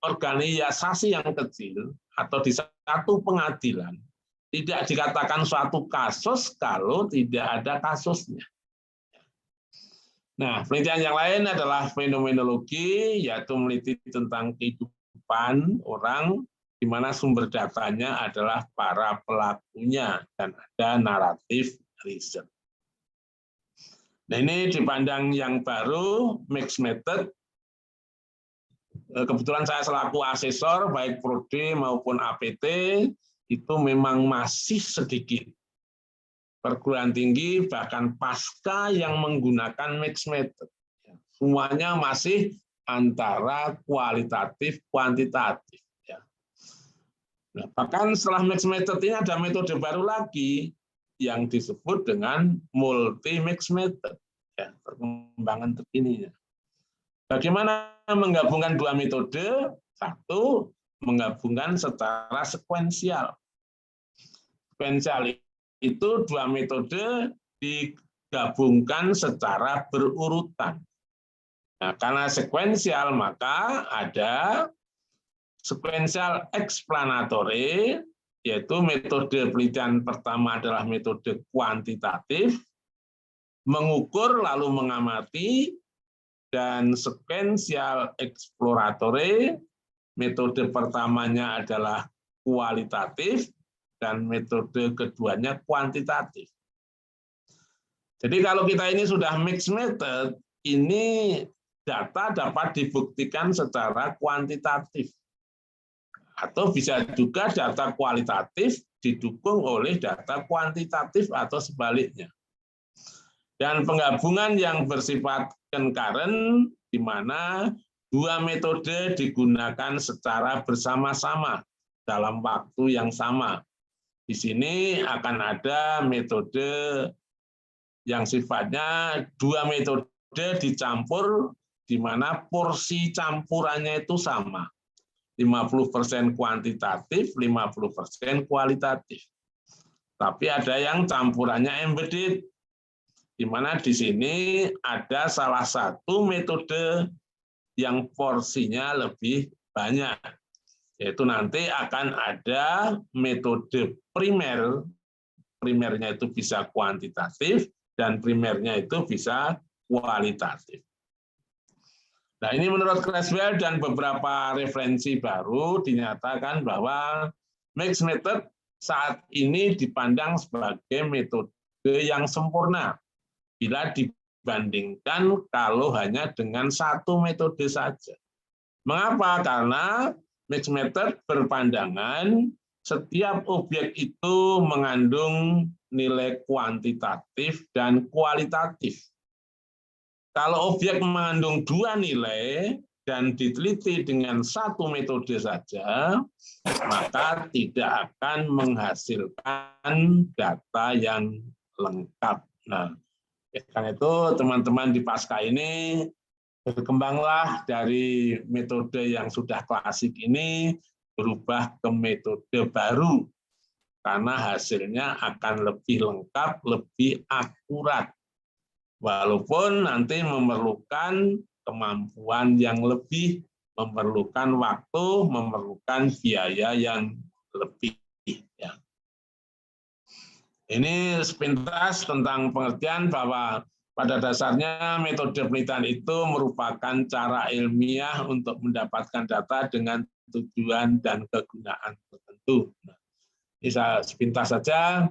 organisasi yang kecil atau di satu pengadilan tidak dikatakan suatu kasus kalau tidak ada kasusnya. Nah, penelitian yang lain adalah fenomenologi, yaitu meneliti tentang kehidupan orang, di mana sumber datanya adalah para pelakunya dan ada naratif riset. Nah, ini dipandang yang baru, mixed method. Kebetulan saya selaku asesor, baik Prodi maupun APT, itu memang masih sedikit. Perguruan tinggi, bahkan pasca yang menggunakan mixed method. Semuanya masih antara kualitatif, kuantitatif. Nah, bahkan setelah mixed method ini ada metode baru lagi, yang disebut dengan multi-mix method, ya, perkembangan terkininya. Bagaimana menggabungkan dua metode? Satu, menggabungkan secara sekuensial. Sekuensial itu dua metode digabungkan secara berurutan. Nah, karena sekuensial, maka ada sekuensial explanatory, yaitu metode penelitian pertama adalah metode kuantitatif, mengukur lalu mengamati, dan sequential exploratory, metode pertamanya adalah kualitatif, dan metode keduanya kuantitatif. Jadi kalau kita ini sudah mixed method, ini data dapat dibuktikan secara kuantitatif. Atau bisa juga data kualitatif didukung oleh data kuantitatif atau sebaliknya. Dan penggabungan yang bersifat concurrent, di mana dua metode digunakan secara bersama-sama dalam waktu yang sama. Di sini akan ada metode yang sifatnya dua metode dicampur, di mana porsi campurannya itu sama. 50% kuantitatif, 50% kualitatif. Tapi ada yang campurannya embedded, di mana di sini ada salah satu metode yang porsinya lebih banyak, yaitu nanti akan ada metode primer, primernya itu bisa kuantitatif, dan primernya itu bisa kualitatif. Nah, ini menurut Creswell dan beberapa referensi baru dinyatakan bahwa mixed method saat ini dipandang sebagai metode yang sempurna bila dibandingkan kalau hanya dengan satu metode saja. Mengapa? Karena mixed method berpandangan setiap objek itu mengandung nilai kuantitatif dan kualitatif. Kalau objek mengandung dua nilai dan diteliti dengan satu metode saja, maka tidak akan menghasilkan data yang lengkap. Nah, karena itu teman-teman di Pasca ini berkembanglah dari metode yang sudah klasik ini berubah ke metode baru karena hasilnya akan lebih lengkap, lebih akurat. Walaupun nanti memerlukan kemampuan yang lebih, memerlukan waktu, memerlukan biaya yang lebih. Ya. Ini sepintas tentang pengertian bahwa pada dasarnya metode penelitian itu merupakan cara ilmiah untuk mendapatkan data dengan tujuan dan kegunaan tertentu. Bisa sepintas saja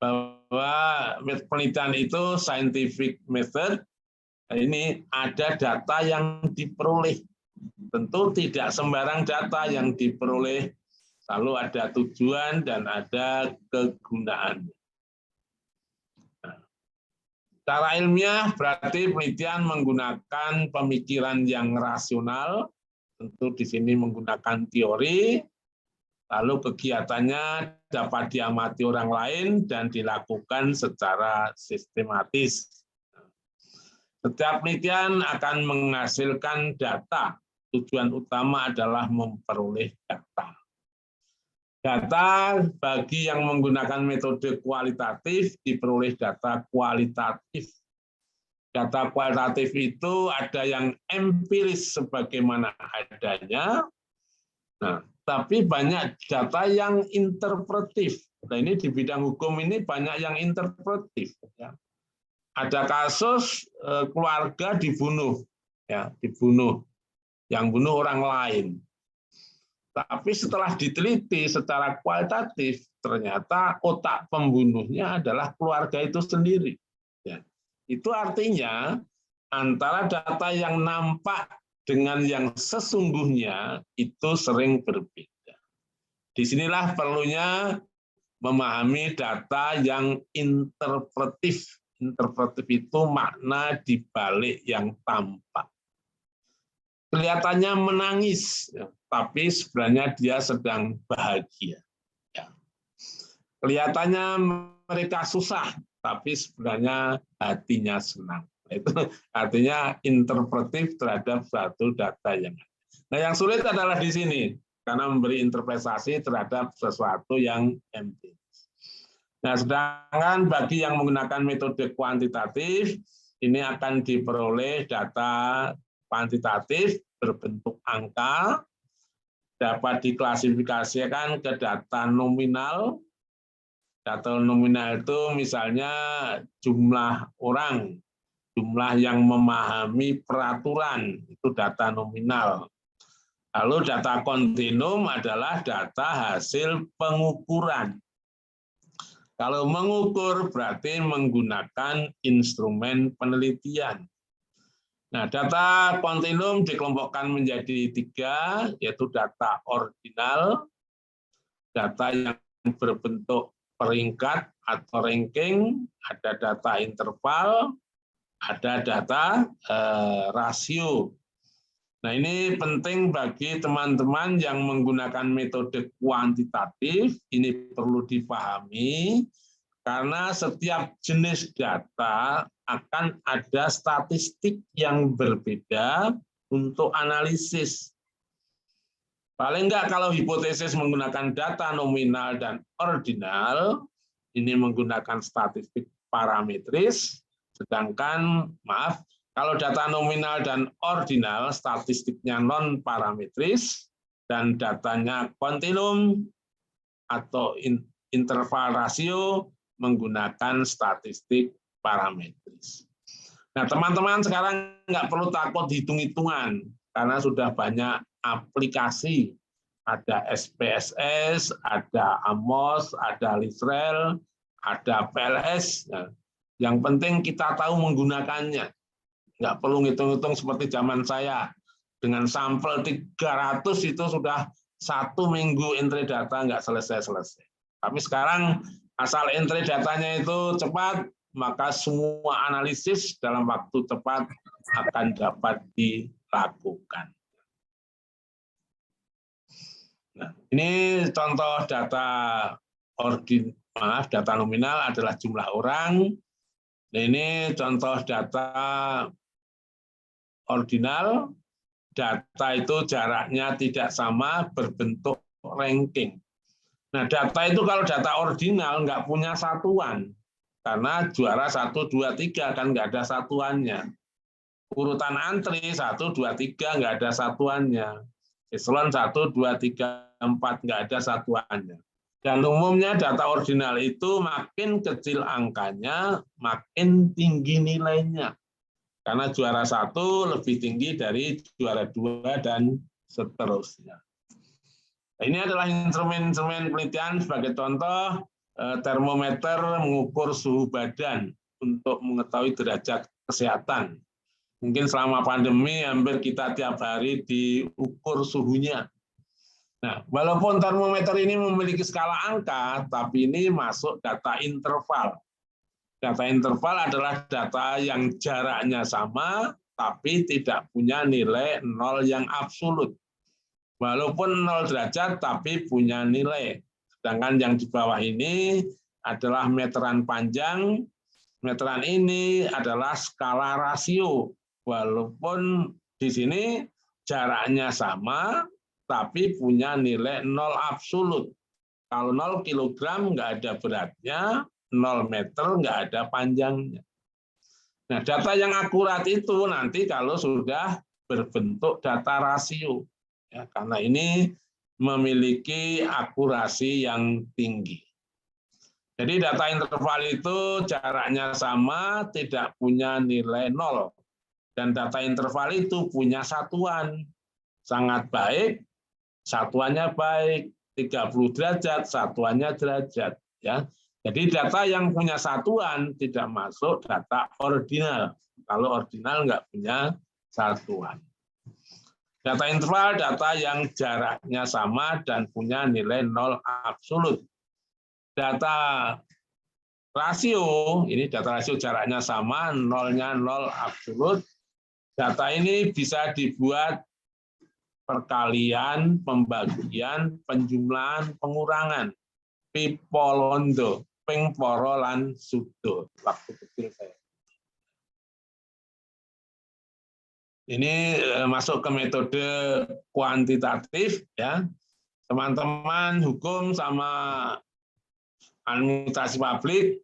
bahwa penelitian itu scientific method, ini ada data yang diperoleh. Tentu tidak sembarang data yang diperoleh, lalu ada tujuan dan ada kegunaan. Cara ilmiah berarti penelitian menggunakan pemikiran yang rasional, tentu di sini menggunakan teori, lalu kegiatannya dapat diamati orang lain dan dilakukan secara sistematis. Setiap penelitian akan menghasilkan data. Tujuan utama adalah memperoleh data. Data bagi yang menggunakan metode kualitatif diperoleh data kualitatif. Data kualitatif itu ada yang empiris sebagaimana adanya, nah, tapi banyak data yang interpretif. Nah, ini di bidang hukum ini banyak yang interpretif. Ya. Ada kasus keluarga dibunuh, ya, dibunuh, yang bunuh orang lain. Tapi setelah diteliti secara kualitatif, ternyata otak pembunuhnya adalah keluarga itu sendiri. Ya. Itu artinya antara data yang nampak dengan yang sesungguhnya itu sering berbeda. Disinilah perlunya memahami data yang interpretif. Interpretif itu makna dibalik yang tampak. Kelihatannya menangis, tapi sebenarnya dia sedang bahagia. Kelihatannya mereka susah, tapi sebenarnya hatinya senang. Itu artinya interpretif terhadap suatu data yang ada. Nah, yang sulit adalah di sini, karena memberi interpretasi terhadap sesuatu yang empiris. Nah, sedangkan bagi yang menggunakan metode kuantitatif, ini akan diperoleh data kuantitatif berbentuk angka, dapat diklasifikasikan ke data nominal. Data nominal itu misalnya jumlah orang, jumlah yang memahami peraturan, itu data nominal. Lalu data kontinum adalah data hasil pengukuran. Kalau mengukur berarti menggunakan instrumen penelitian. Nah, data kontinum dikelompokkan menjadi 3, yaitu data ordinal, data yang berbentuk peringkat atau ranking, ada data interval, ada data rasio. Nah, ini penting bagi teman-teman yang menggunakan metode kuantitatif, ini perlu dipahami, karena setiap jenis data akan ada statistik yang berbeda untuk analisis. Paling enggak kalau hipotesis menggunakan data nominal dan ordinal, ini menggunakan statistik parametris, sedangkan, maaf, kalau data nominal dan ordinal, statistiknya non-parametris, dan datanya kontinum atau interval rasio menggunakan statistik parametris. Nah, teman-teman sekarang nggak perlu takut hitung-hitungan, karena sudah banyak aplikasi. Ada SPSS, ada AMOS, ada Lisrel, ada PLS. Nah, yang penting kita tahu menggunakannya. Nggak perlu ngitung-hitung seperti zaman saya. Dengan sampel 300 itu sudah 1 minggu entry data nggak selesai-selesai. Tapi sekarang asal entry datanya itu cepat, maka semua analisis dalam waktu cepat akan dapat dilakukan. Nah, ini contoh data data nominal adalah jumlah orang. Nah, ini contoh data ordinal. Data itu jaraknya tidak sama, berbentuk ranking. Nah, data itu kalau data ordinal nggak punya satuan. Karena juara 1, 2, 3 kan nggak ada satuannya. Urutan antri 1, 2, 3 nggak ada satuannya. Eselon 1, 2, 3, 4 nggak ada satuannya. Dan umumnya data ordinal itu makin kecil angkanya, makin tinggi nilainya. Karena juara 1 lebih tinggi dari juara 2 dan seterusnya. Nah, ini adalah instrumen-instrumen penelitian sebagai contoh termometer mengukur suhu badan untuk mengetahui derajat kesehatan. Mungkin selama pandemi hampir kita tiap hari diukur suhunya. Nah, walaupun termometer ini memiliki skala angka, tapi ini masuk data interval. Data interval adalah data yang jaraknya sama, tapi tidak punya nilai 0 yang absolut. Walaupun 0 derajat, tapi punya nilai. Sedangkan yang di bawah ini adalah meteran panjang. Meteran ini adalah skala rasio. Walaupun di sini jaraknya sama, tapi punya nilai 0 absolut. Kalau 0 kilogram nggak ada beratnya, 0 meter nggak ada panjangnya. Nah, data yang akurat itu nanti kalau sudah berbentuk data rasio. Ya, karena ini memiliki akurasi yang tinggi. Jadi data interval itu jaraknya sama, tidak punya nilai 0. Dan data interval itu punya satuan. Sangat baik, satuannya baik. 30 derajat, satuannya derajat. Ya. Jadi data yang punya satuan tidak masuk data ordinal. Kalau ordinal nggak punya satuan. Data interval, data yang jaraknya sama dan punya nilai 0 absolut. Data rasio, ini data rasio jaraknya sama, 0-nya 0 absolut. Data ini bisa dibuat perkalian, pembagian, penjumlahan, pengurangan. Pipolondo, ping poro lan sudo. Waktu kecil saya. Ini masuk ke metode kuantitatif, ya. Teman-teman hukum sama administrasi publik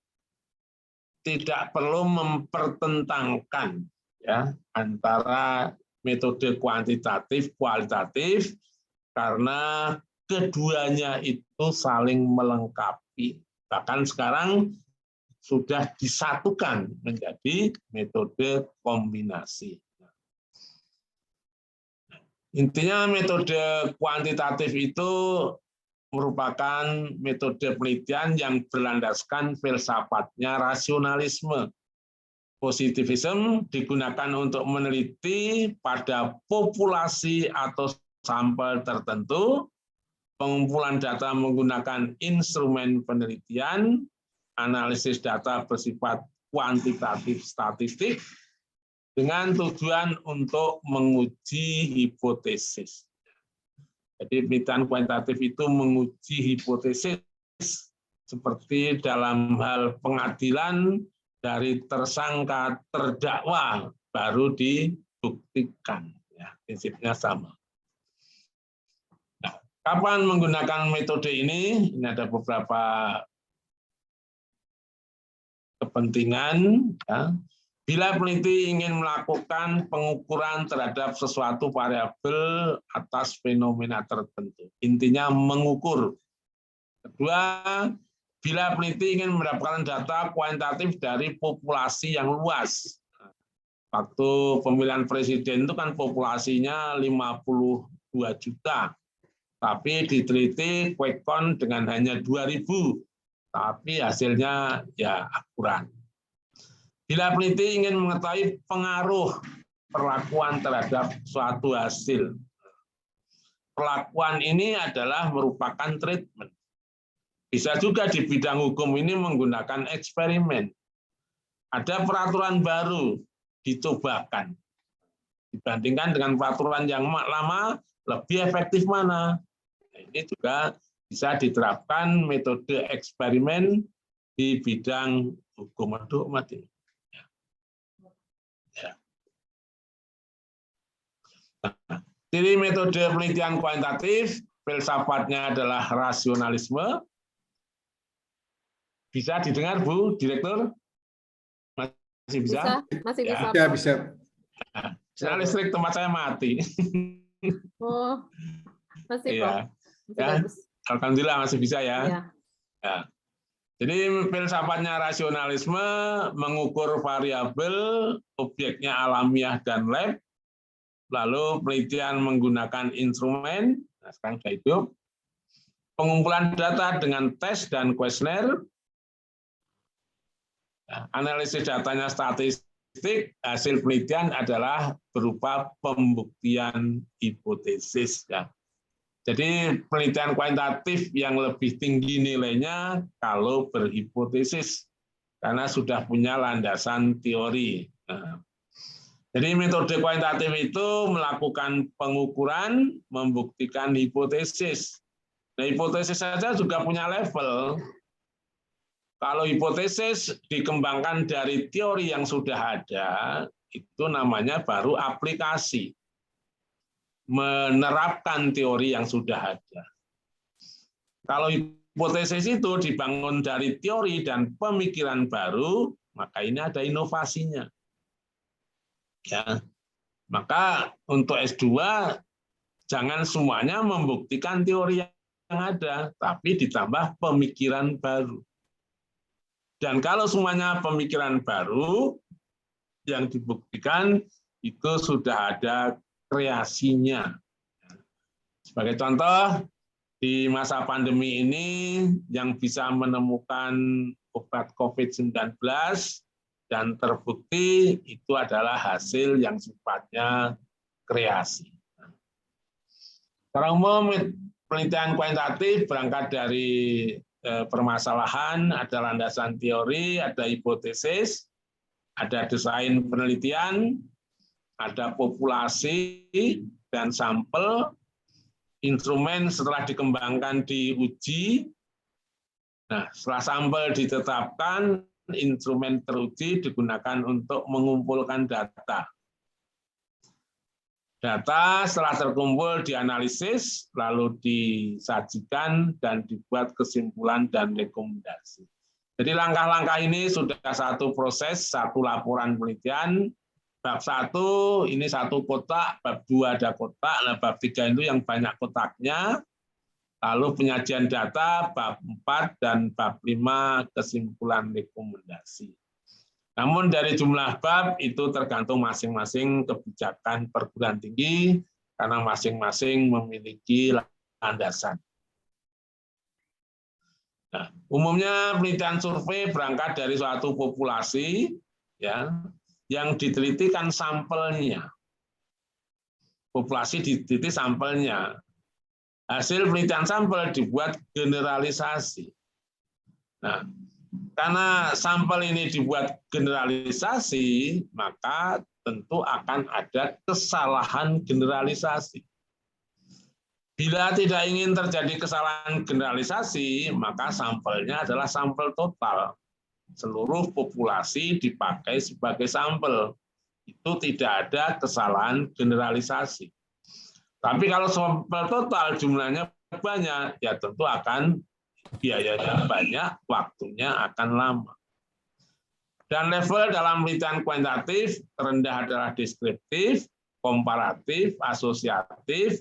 tidak perlu mempertentangkan, ya, antara metode kuantitatif, kualitatif, karena keduanya itu saling melengkapi. Bahkan sekarang sudah disatukan menjadi metode kombinasi. Intinya metode kuantitatif itu merupakan metode penelitian yang berlandaskan filsafatnya rasionalisme. Positivisme digunakan untuk meneliti pada populasi atau sampel tertentu, pengumpulan data menggunakan instrumen penelitian, analisis data bersifat kuantitatif statistik, dengan tujuan untuk menguji hipotesis. Jadi penelitian kuantitatif itu menguji hipotesis, seperti dalam hal pengadilan dari tersangka terdakwa baru dibuktikan. Ya, prinsipnya sama. Nah, kapan menggunakan metode ini? Ini ada beberapa kepentingan. Ya. Bila peneliti ingin melakukan pengukuran terhadap sesuatu variabel atas fenomena tertentu. Intinya mengukur. Kedua, bila peneliti ingin mendapatkan data kuantitatif dari populasi yang luas. Waktu pemilihan presiden itu kan populasinya 52 juta. Tapi diteliti quick count dengan hanya 2.000. Tapi hasilnya ya akurat. Bila peneliti ingin mengetahui pengaruh perlakuan terhadap suatu hasil, perlakuan ini adalah merupakan treatment. Bisa juga di bidang hukum ini menggunakan eksperimen. Ada peraturan baru dicobakan. Dibandingkan dengan peraturan yang lama, lebih efektif mana? Nah, ini juga bisa diterapkan metode eksperimen di bidang hukum. Aduh, mati. Ya. Nah, ciri metode penelitian kuantitatif, filsafatnya adalah rasionalisme. Bisa didengar, Bu Direktur? Masih bisa? Masih bisa. Ya. Bisa. Nah, listrik tempat saya mati. Oh, masih Iya. Masih Ya. bagus. Alhamdulillah masih bisa ya. Ya. Ya. Jadi filsafatnya rasionalisme mengukur variabel, objeknya alamiah dan lab, lalu penelitian menggunakan instrumen, nah sekarang sudah hidup, pengumpulan data dengan tes dan kuesioner, analisis datanya statistik, hasil penelitian adalah berupa pembuktian hipotesis. Ya. Jadi penelitian kuantitatif yang lebih tinggi nilainya kalau berhipotesis, karena sudah punya landasan teori. Nah, jadi metode kuantitatif itu melakukan pengukuran, membuktikan hipotesis. Nah, hipotesis saja juga punya level. Kalau hipotesis dikembangkan dari teori yang sudah ada, itu namanya baru aplikasi. Menerapkan teori yang sudah ada. Kalau hipotesis itu dibangun dari teori dan pemikiran baru, maka ini ada inovasinya. Ya. Maka untuk S2 jangan semuanya membuktikan teori yang ada, tapi ditambah pemikiran baru. Dan kalau semuanya pemikiran baru yang dibuktikan itu sudah ada kreasinya. Sebagai contoh, di masa pandemi ini yang bisa menemukan obat COVID-19 dan terbukti itu adalah hasil yang sifatnya kreasi. Secara umum, penelitian kuantitatif berangkat dari permasalahan, ada landasan teori, ada hipotesis, ada desain penelitian, ada populasi dan sampel, instrumen setelah dikembangkan diuji. Nah, setelah sampel ditetapkan, instrumen teruji digunakan untuk mengumpulkan data. Data setelah terkumpul dianalisis, lalu disajikan dan dibuat kesimpulan dan rekomendasi. Jadi langkah-langkah ini sudah satu proses, satu laporan penelitian. Bab 1 ini satu kotak, bab 2 ada kotak, nah bab 3 itu yang banyak kotaknya, lalu penyajian data, bab 4 dan bab 5 kesimpulan rekomendasi. Namun dari jumlah bab itu tergantung masing-masing kebijakan perguruan tinggi, karena masing-masing memiliki landasan. Nah, umumnya penelitian survei berangkat dari suatu populasi, ya, yang diteliti kan sampelnya. Populasi diteliti sampelnya. Hasil penelitian sampel dibuat generalisasi. Nah, karena sampel ini dibuat generalisasi, maka tentu akan ada kesalahan generalisasi. Bila tidak ingin terjadi kesalahan generalisasi, maka sampelnya adalah sampel total. Seluruh populasi dipakai sebagai sampel. Itu tidak ada kesalahan generalisasi. Tapi kalau sampel total jumlahnya banyak, ya tentu akan biayanya banyak, waktunya akan lama. Dan level dalam penelitian kuantitatif terendah adalah deskriptif, komparatif, asosiatif,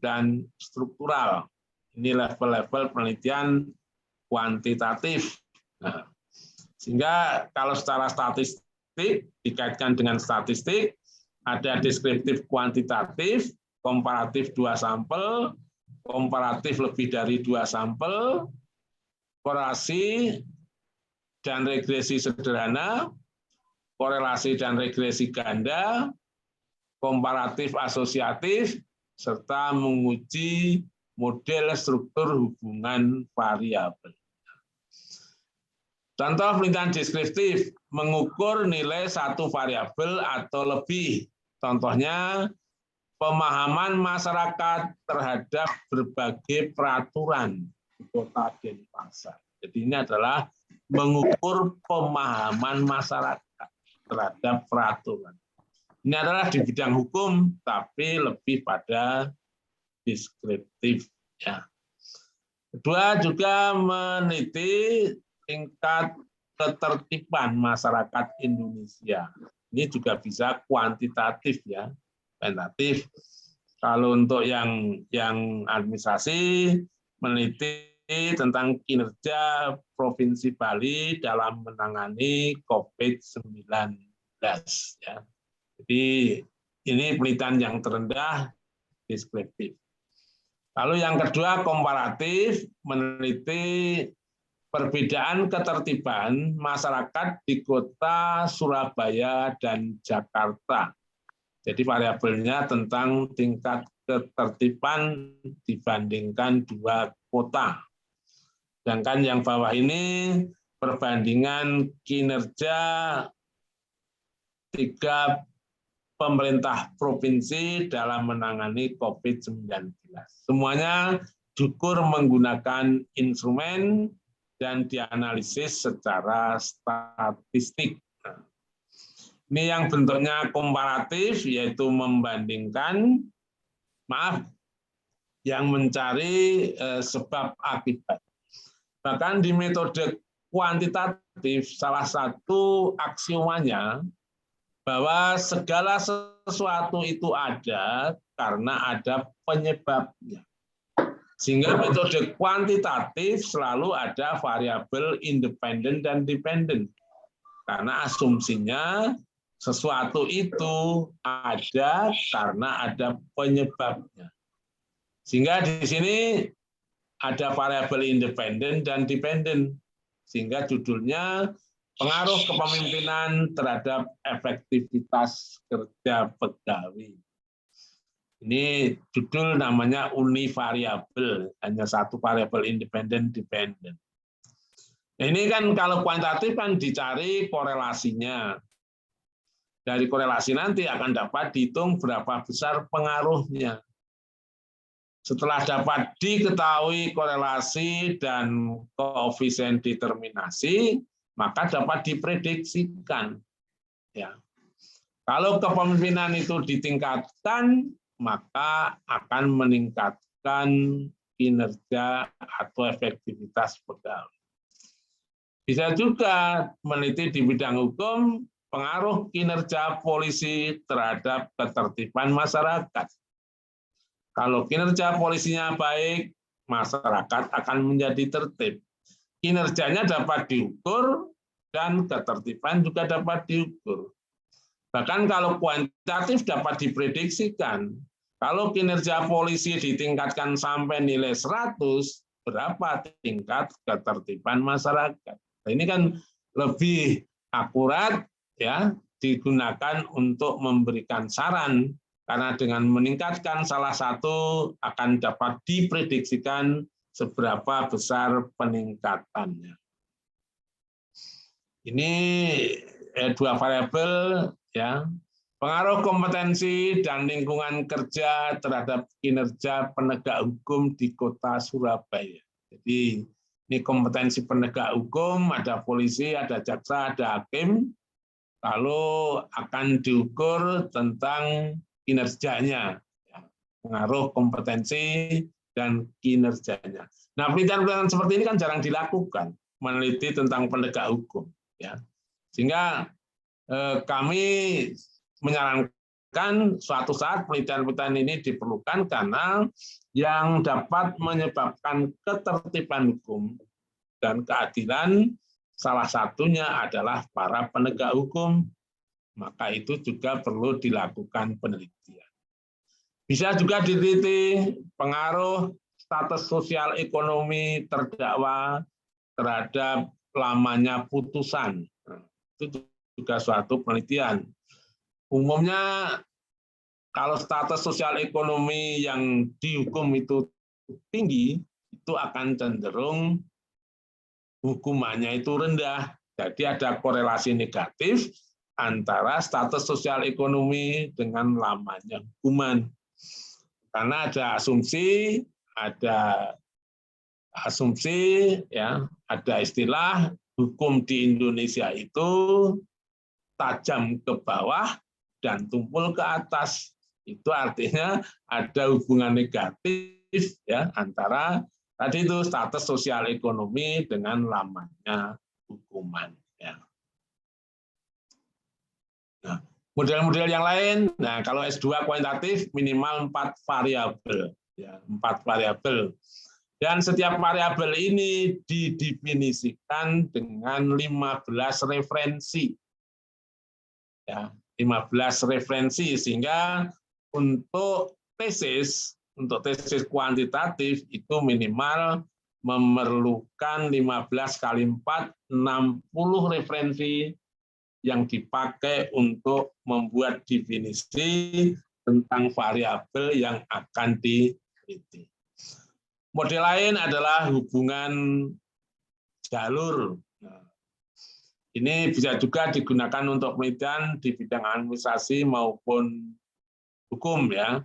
dan struktural. Ini level-level penelitian kuantitatif. Nah, sehingga kalau secara statistik deskriptif dikaitkan dengan statistik, ada deskriptif kuantitatif, komparatif 2 sampel, komparatif lebih dari 2 sampel, korelasi dan regresi sederhana, korelasi dan regresi ganda, komparatif asosiatif, serta menguji model struktur hubungan variabel. Contoh penelitian deskriptif, mengukur nilai satu variabel atau lebih. Contohnya, pemahaman masyarakat terhadap berbagai peraturan di kota Denpasar. Jadi ini adalah mengukur pemahaman masyarakat terhadap peraturan. Ini adalah di bidang hukum, tapi lebih pada deskriptif. Ya. Kedua juga meneliti tingkat ketertiban masyarakat Indonesia. Ini juga bisa kuantitatif ya, kuantitatif. Kalau untuk yang administrasi meneliti tentang kinerja Provinsi Bali dalam menangani COVID-19. Ya. Jadi ini penelitian yang terendah deskriptif. Lalu yang kedua komparatif, meneliti perbedaan ketertiban masyarakat di kota Surabaya dan Jakarta. Jadi variabelnya tentang tingkat ketertiban dibandingkan 2 kota. Sedangkan yang bawah ini perbandingan kinerja 3 pemerintah provinsi dalam menangani COVID-19. Semuanya diukur menggunakan instrumen dan dianalisis secara statistik. Ini yang bentuknya komparatif, yaitu membandingkan, yang mencari sebab akibat. Bahkan di metode kuantitatif, salah satu aksiomanya bahwa segala sesuatu itu ada karena ada penyebabnya. Sehingga metode kuantitatif selalu ada variabel independen dan dependen. Karena asumsinya sesuatu itu ada karena ada penyebabnya. Sehingga di sini ada variabel independen dan dependen. Sehingga judulnya pengaruh kepemimpinan terhadap efektivitas kerja pegawai. Ini judul namanya univariabel, hanya satu variabel independen dependen. Nah, ini kan kalau kuantitatif kan dicari korelasinya. Dari korelasi nanti akan dapat dihitung berapa besar pengaruhnya. Setelah dapat diketahui korelasi dan koefisien determinasi, maka dapat diprediksikan. Ya. Kalau kepemimpinan itu ditingkatkan, maka akan meningkatkan kinerja atau efektivitas pegawai. Bisa juga meneliti di bidang hukum pengaruh kinerja polisi terhadap ketertiban masyarakat. Kalau kinerja polisinya baik, masyarakat akan menjadi tertib. Kinerjanya dapat diukur dan ketertiban juga dapat diukur. Bahkan kalau kuantitatif dapat diprediksikan. Kalau kinerja polisi ditingkatkan sampai nilai 100, berapa tingkat ketertiban masyarakat? Nah, ini kan lebih akurat ya, digunakan untuk memberikan saran karena dengan meningkatkan salah satu akan dapat diprediksikan seberapa besar peningkatannya. Ini 2 variabel ya. Pengaruh kompetensi dan lingkungan kerja terhadap kinerja penegak hukum di Kota Surabaya. Jadi ini kompetensi penegak hukum, ada polisi, ada jaksa, ada hakim. Lalu akan diukur tentang kinerjanya, pengaruh kompetensi dan kinerjanya. Nah, penelitian-penelitian seperti ini kan jarang dilakukan, meneliti tentang penegak hukum. Ya. Sehingga kami menyarankan suatu saat penelitian-penelitian ini diperlukan karena yang dapat menyebabkan ketertiban hukum dan keadilan salah satunya adalah para penegak hukum, maka itu juga perlu dilakukan penelitian. Bisa juga diteliti pengaruh status sosial ekonomi terdakwa terhadap lamanya putusan. Itu juga suatu penelitian. Umumnya kalau status sosial ekonomi yang dihukum itu tinggi, itu akan cenderung hukumannya itu rendah. Jadi ada korelasi negatif antara status sosial ekonomi dengan lamanya hukuman. Karena ada asumsi ya, ada istilah hukum di Indonesia itu tajam ke bawah dan tumpul ke atas. Itu artinya ada hubungan negatif ya antara tadi itu status sosial ekonomi dengan lamanya hukuman. Ya. Nah, model-model yang lain, nah kalau S2 kuantitatif minimal 4 variabel, ya 4 variabel. Dan setiap variabel ini didefinisikan dengan 15 referensi. Ya, 15 referensi sehingga untuk tesis kuantitatif itu minimal memerlukan 15 kali 4, 60 referensi yang dipakai untuk membuat definisi tentang variabel yang akan diteliti. Model lain adalah hubungan jalur. Ini bisa juga digunakan untuk penelitian di bidang administrasi maupun hukum ya.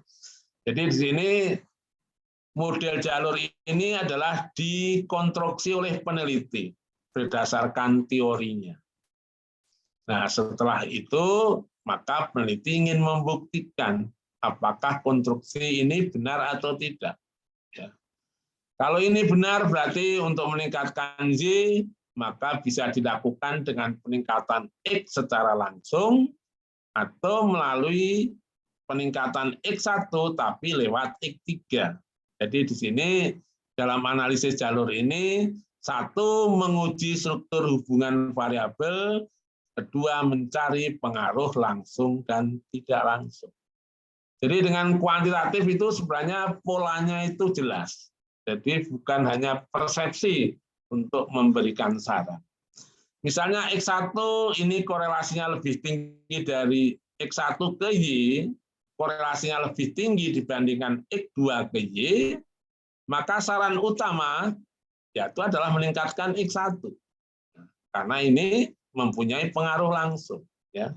Jadi di sini model jalur ini adalah dikonstruksi oleh peneliti berdasarkan teorinya. Nah, setelah itu maka peneliti ingin membuktikan apakah konstruksi ini benar atau tidak. Ya. Kalau ini benar berarti untuk meningkatkan Y maka bisa dilakukan dengan peningkatan X secara langsung atau melalui peningkatan X1 tapi lewat X3. Jadi di sini dalam analisis jalur ini, satu menguji struktur hubungan variabel, kedua mencari pengaruh langsung dan tidak langsung. Jadi dengan kuantitatif itu sebenarnya polanya itu jelas. Jadi bukan hanya persepsi untuk memberikan saran. Misalnya X1 ini korelasinya lebih tinggi dari X1 ke Y, korelasinya lebih tinggi dibandingkan X2 ke Y, maka saran utama yaitu adalah meningkatkan X1. Karena ini mempunyai pengaruh langsung. Ya.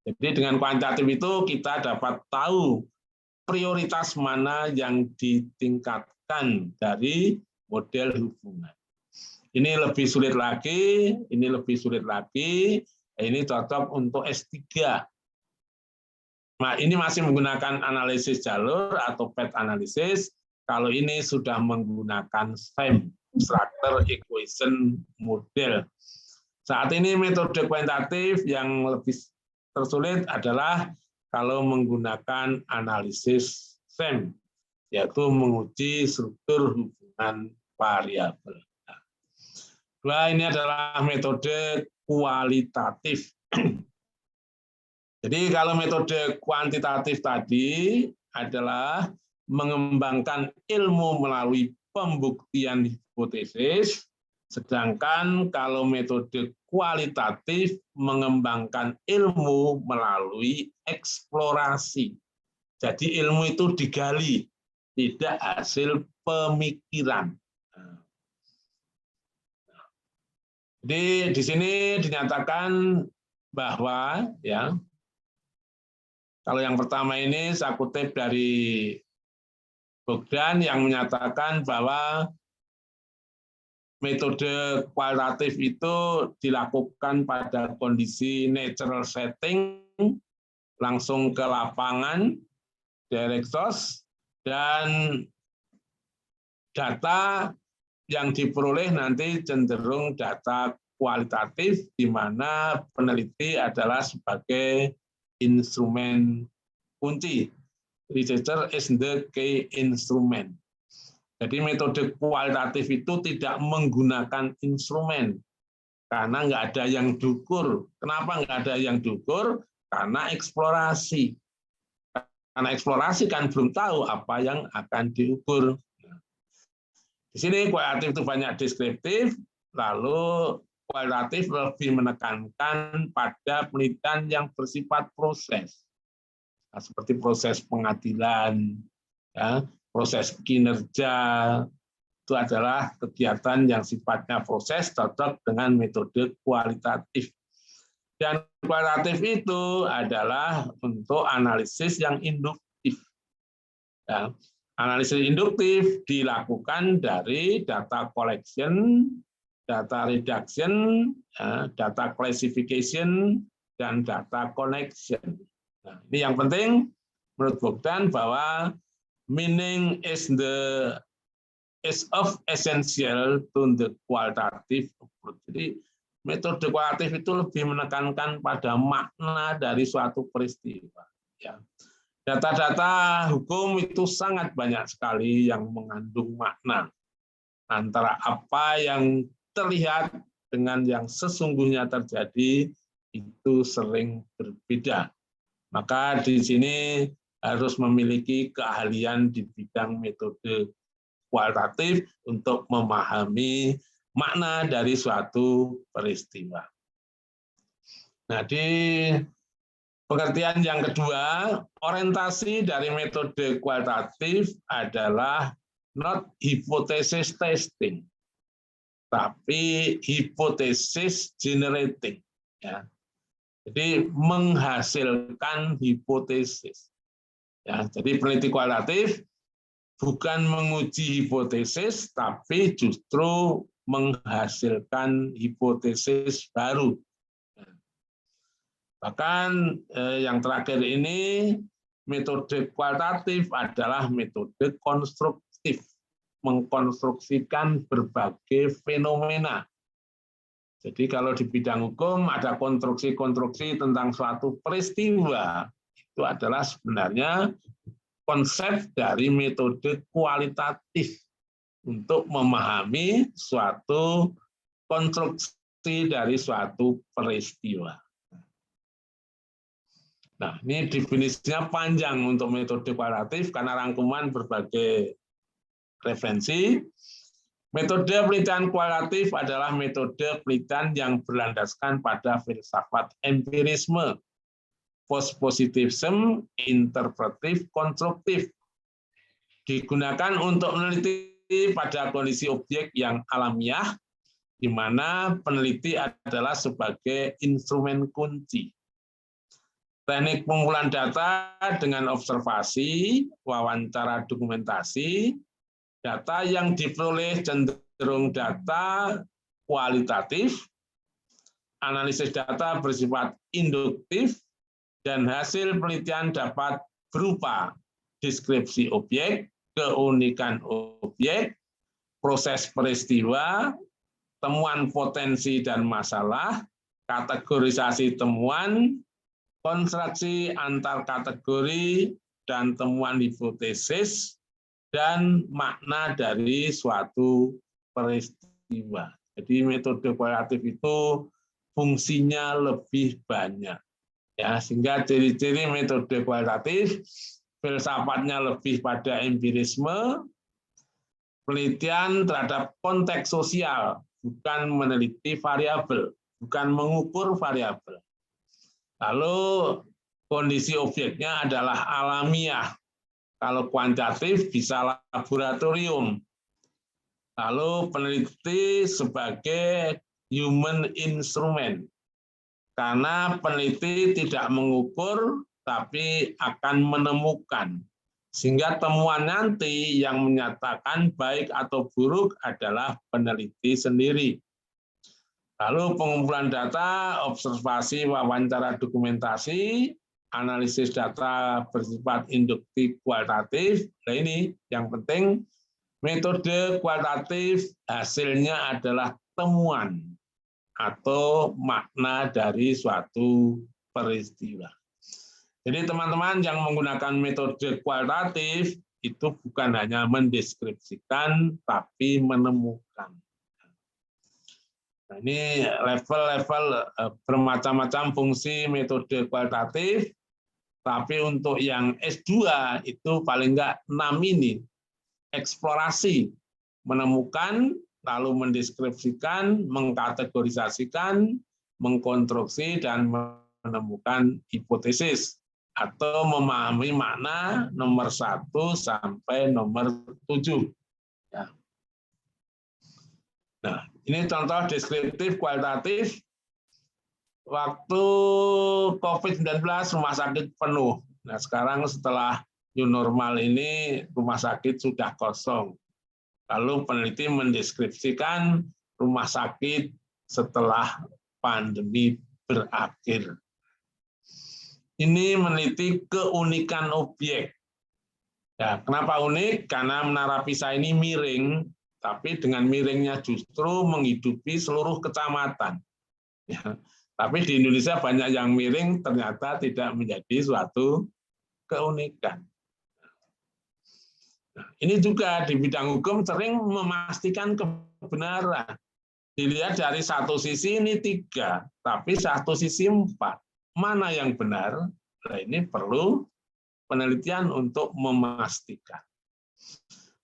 Jadi dengan kuantitatif itu kita dapat tahu prioritas mana yang ditingkatkan dari model hubungan. Ini lebih sulit lagi, ini lebih sulit lagi, ini cocok untuk S3. Nah, ini masih menggunakan analisis jalur atau path analysis, kalau ini sudah menggunakan SEM, Structure Equation Model. Saat ini metode kuantitatif yang lebih tersulit adalah kalau menggunakan analisis SEM, yaitu menguji struktur hubungan variabel. Nah, ini adalah metode kualitatif. Jadi kalau metode kuantitatif tadi adalah mengembangkan ilmu melalui pembuktian hipotesis, sedangkan kalau metode kualitatif mengembangkan ilmu melalui eksplorasi. Jadi ilmu itu digali, tidak hasil pemikiran. Jadi di sini dinyatakan bahwa ya kalau yang pertama ini saya kutip dari Bogdan yang menyatakan bahwa metode kualitatif itu dilakukan pada kondisi natural setting, langsung ke lapangan, direct source, dan data yang diperoleh nanti cenderung data kualitatif, di mana peneliti adalah sebagai instrumen kunci. Researcher is the key instrument. Jadi metode kualitatif itu tidak menggunakan instrumen, karena nggak ada yang diukur. Kenapa nggak ada yang diukur? karena eksplorasi. Karena eksplorasi kan belum tahu apa yang akan diukur. Di sini kualitatif itu banyak deskriptif, lalu kualitatif lebih menekankan pada penelitian yang bersifat proses. Nah, seperti proses pengadilan, ya, proses kinerja, itu adalah kegiatan yang sifatnya proses cocok dengan metode kualitatif. Dan kualitatif itu adalah untuk analisis yang induktif. Ya, analisis induktif dilakukan dari data collection, data reduction, ya, data classification, dan data connection. Nah, ini yang penting menurut Bogdan bahwa meaning is of essential to the qualitative approach. Jadi metode kualitatif itu lebih menekankan pada makna dari suatu peristiwa. Ya. Data-data hukum itu sangat banyak sekali yang mengandung makna antara apa yang terlihat dengan yang sesungguhnya terjadi itu sering berbeda. Maka di sini harus memiliki keahlian di bidang metode kualitatif untuk memahami makna dari suatu peristiwa. Nah, di pengertian yang kedua, orientasi dari metode kualitatif adalah not hypothesis testing, tapi hypothesis generating. Ya. Jadi menghasilkan hipotesis. Ya, jadi peneliti kualitatif bukan menguji hipotesis, tapi justru menghasilkan hipotesis baru. Bahkan yang terakhir ini, metode kualitatif adalah metode konstruktif, mengkonstruksikan berbagai fenomena. Jadi kalau di bidang hukum ada konstruksi-konstruksi tentang suatu peristiwa, itu adalah sebenarnya konsep dari metode kualitatif untuk memahami suatu konstruksi dari suatu peristiwa. Nah, ini definisinya panjang untuk metode kualitatif karena rangkuman berbagai referensi. Metode penelitian kualitatif adalah metode penelitian yang berlandaskan pada filsafat empirisme, post-positivism, interpretif, konstruktif. Digunakan untuk meneliti pada kondisi objek yang alamiah, di mana peneliti adalah sebagai instrumen kunci. Teknik pengumpulan data dengan observasi, wawancara dokumentasi, data yang diperoleh cenderung data kualitatif, analisis data bersifat induktif, dan hasil penelitian dapat berupa deskripsi objek, keunikan objek, proses peristiwa, temuan potensi dan masalah, kategorisasi temuan, konstruksi antar kategori, dan temuan hipotesis, dan makna dari suatu peristiwa. Jadi metode kualitatif itu fungsinya lebih banyak. Ya, sehingga ciri-ciri metode kualitatif, filsafatnya lebih pada empirisme, penelitian terhadap konteks sosial, bukan meneliti variabel, bukan mengukur variabel. Lalu kondisi objeknya adalah alamiah. Kalau kuantitatif bisa laboratorium. Lalu peneliti sebagai human instrument. Karena peneliti tidak mengukur, tapi akan menemukan. Sehingga temuan nanti yang menyatakan baik atau buruk adalah peneliti sendiri. Lalu pengumpulan data, observasi, wawancara dokumentasi, analisis data bersifat induktif kualitatif. Nah ini yang penting, metode kualitatif hasilnya adalah temuan atau makna dari suatu peristiwa. Jadi teman-teman yang menggunakan metode kualitatif itu bukan hanya mendeskripsikan, tapi menemukan. Nah, ini level-level bermacam-macam fungsi metode kualitatif, tapi untuk yang S2 itu paling enggak 6 ini, eksplorasi, menemukan, lalu mendeskripsikan, mengkategorisasikan, mengkonstruksi, dan menemukan hipotesis, atau memahami makna nomor 1 sampai nomor 7. Ya. Nah, ini contoh deskriptif kualitatif. Waktu COVID-19 rumah sakit penuh. Nah, sekarang setelah new normal ini rumah sakit sudah kosong. Lalu peneliti mendeskripsikan rumah sakit setelah pandemi berakhir. Ini meneliti keunikan objek. Ya, kenapa unik? Karena Menara Pisa ini miring, tapi dengan miringnya justru menghidupi seluruh kecamatan. Ya, tapi di Indonesia banyak yang miring ternyata tidak menjadi suatu keunikan. Nah, ini juga di bidang hukum sering memastikan kebenaran. Dilihat dari satu sisi ini 3, tapi satu sisi 4. Mana yang benar? Nah, ini perlu penelitian untuk memastikan.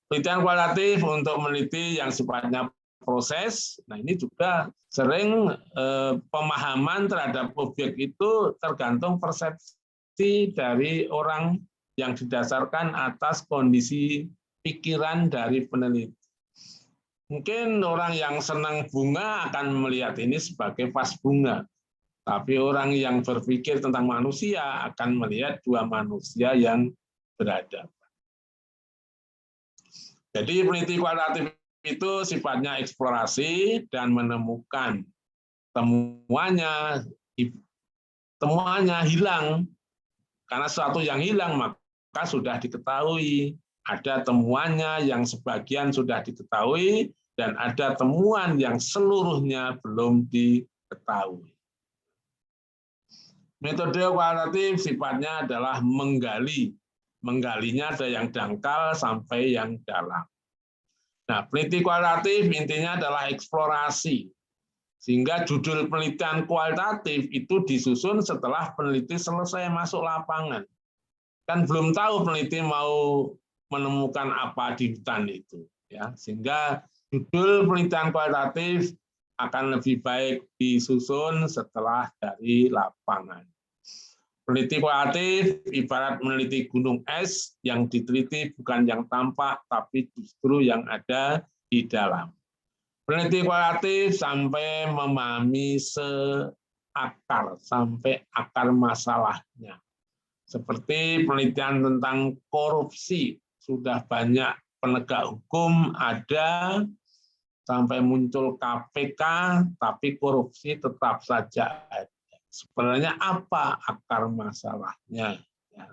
Penelitian kualitatif untuk meneliti yang sifatnya proses. Nah, ini juga sering pemahaman terhadap objek itu tergantung persepsi dari orang yang didasarkan atas kondisi pikiran dari peneliti. Mungkin orang yang senang bunga akan melihat ini sebagai vas bunga. Tapi orang yang berpikir tentang manusia akan melihat 2 manusia yang berhadapan. Jadi peneliti kualitatif itu sifatnya eksplorasi dan menemukan. Temuannya hilang. Karena sesuatu yang hilang maka sudah diketahui. Ada temuannya yang sebagian sudah diketahui, dan ada temuan yang seluruhnya belum diketahui. Metode kualitatif sifatnya adalah menggali. Menggalinya ada yang dangkal sampai yang dalam. Nah, peneliti kualitatif intinya adalah eksplorasi. Sehingga judul penelitian kualitatif itu disusun setelah peneliti selesai masuk lapangan. Kan belum tahu peneliti mau menemukan apa di hutan itu. Ya, sehingga judul penelitian kualitatif akan lebih baik disusun setelah dari lapangan. Peneliti kualitatif ibarat meneliti gunung es, yang diteliti bukan yang tampak, tapi justru yang ada di dalam. Peneliti kualitatif sampai memahami seakar, sampai akar masalahnya. Seperti penelitian tentang korupsi, sudah banyak penegak hukum ada, sampai muncul KPK, tapi korupsi tetap saja ada. Sebenarnya apa akar masalahnya? Ya.